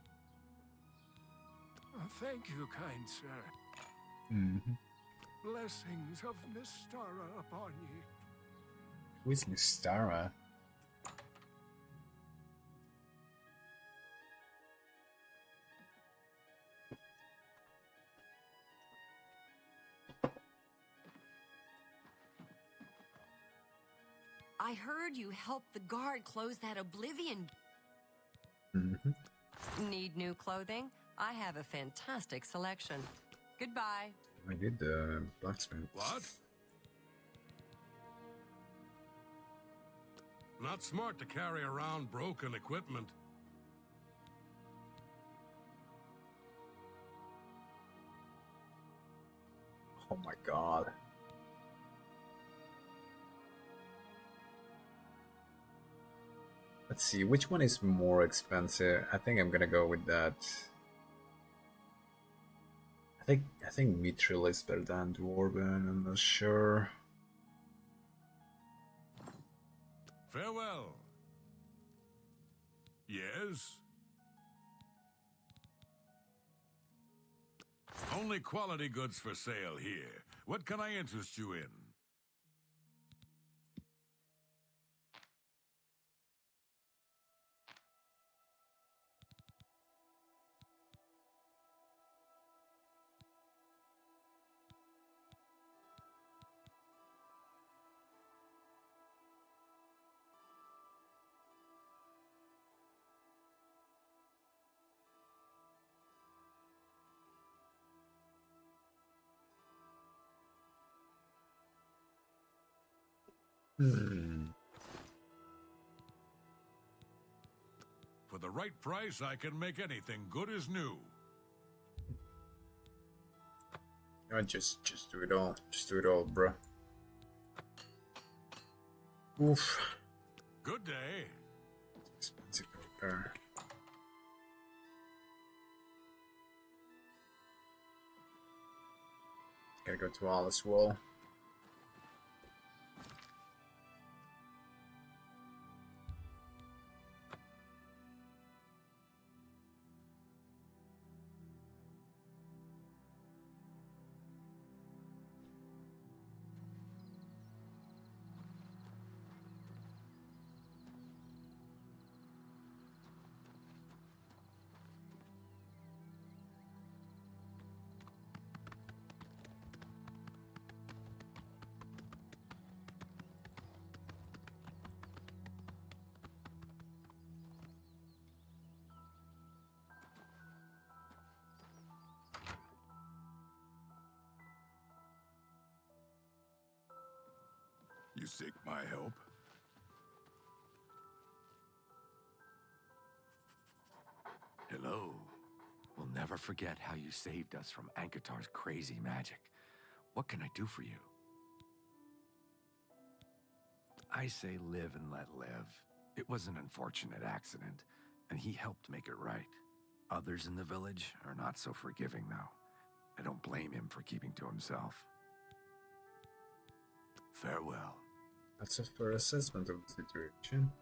Oh, thank you, kind sir. Mm-hmm. Blessings of Mystara upon ye. Who is Mystara? I heard you helped the guard close that Oblivion. Mm-hmm. Need new clothing? I have a fantastic selection. Goodbye. I did the blacksmith. What? Not smart to carry around broken equipment. Oh my god. Let's see, which one is more expensive? I think I'm gonna go with that. I think Mithril is better than Dwarven, I'm not sure. Farewell. Yes? Only quality goods for sale here. What can I interest you in? For the right price, I can make anything good as new. Just do it all. Just do it all, bro. Oof. Good day. Expensive repair. Gotta go to Alice Wall. You seek my help? Hello. We'll never forget how you saved us from Ankatar's crazy magic. What can I do for you? I say live and let live. It was an unfortunate accident, and he helped make it right. Others in the village are not so forgiving, though. I don't blame him for keeping to himself. Farewell. That's a fair assessment of the situation.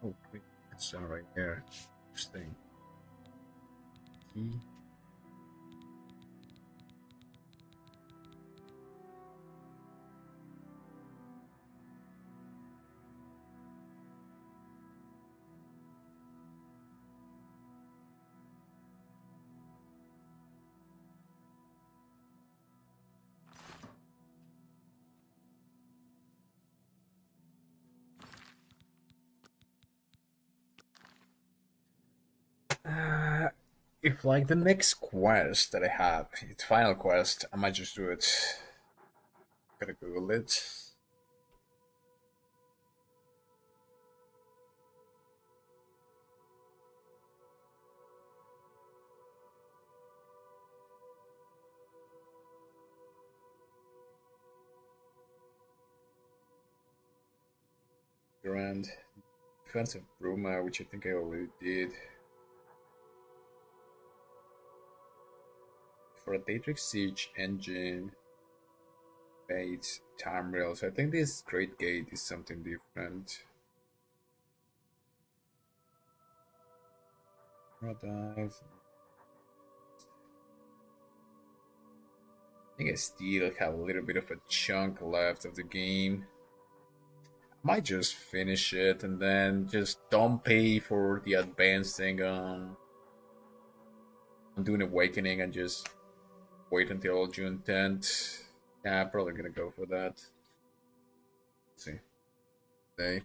Oh, wait, it's right there. Interesting. Key. If like the next quest that I have, it's final quest, I might just do it. Gotta Google it. Grand Defense of Bruma, which I think I already did. For a Daedric Siege engine, bait, time rails. I think this Great Gate is something different. Dive. I think I still have a little bit of a chunk left of the game. I might just finish it and then just don't pay for the advanced thing on doing Awakening and just wait until June 10th. Yeah, I'm probably gonna go for that. Let's see. Day.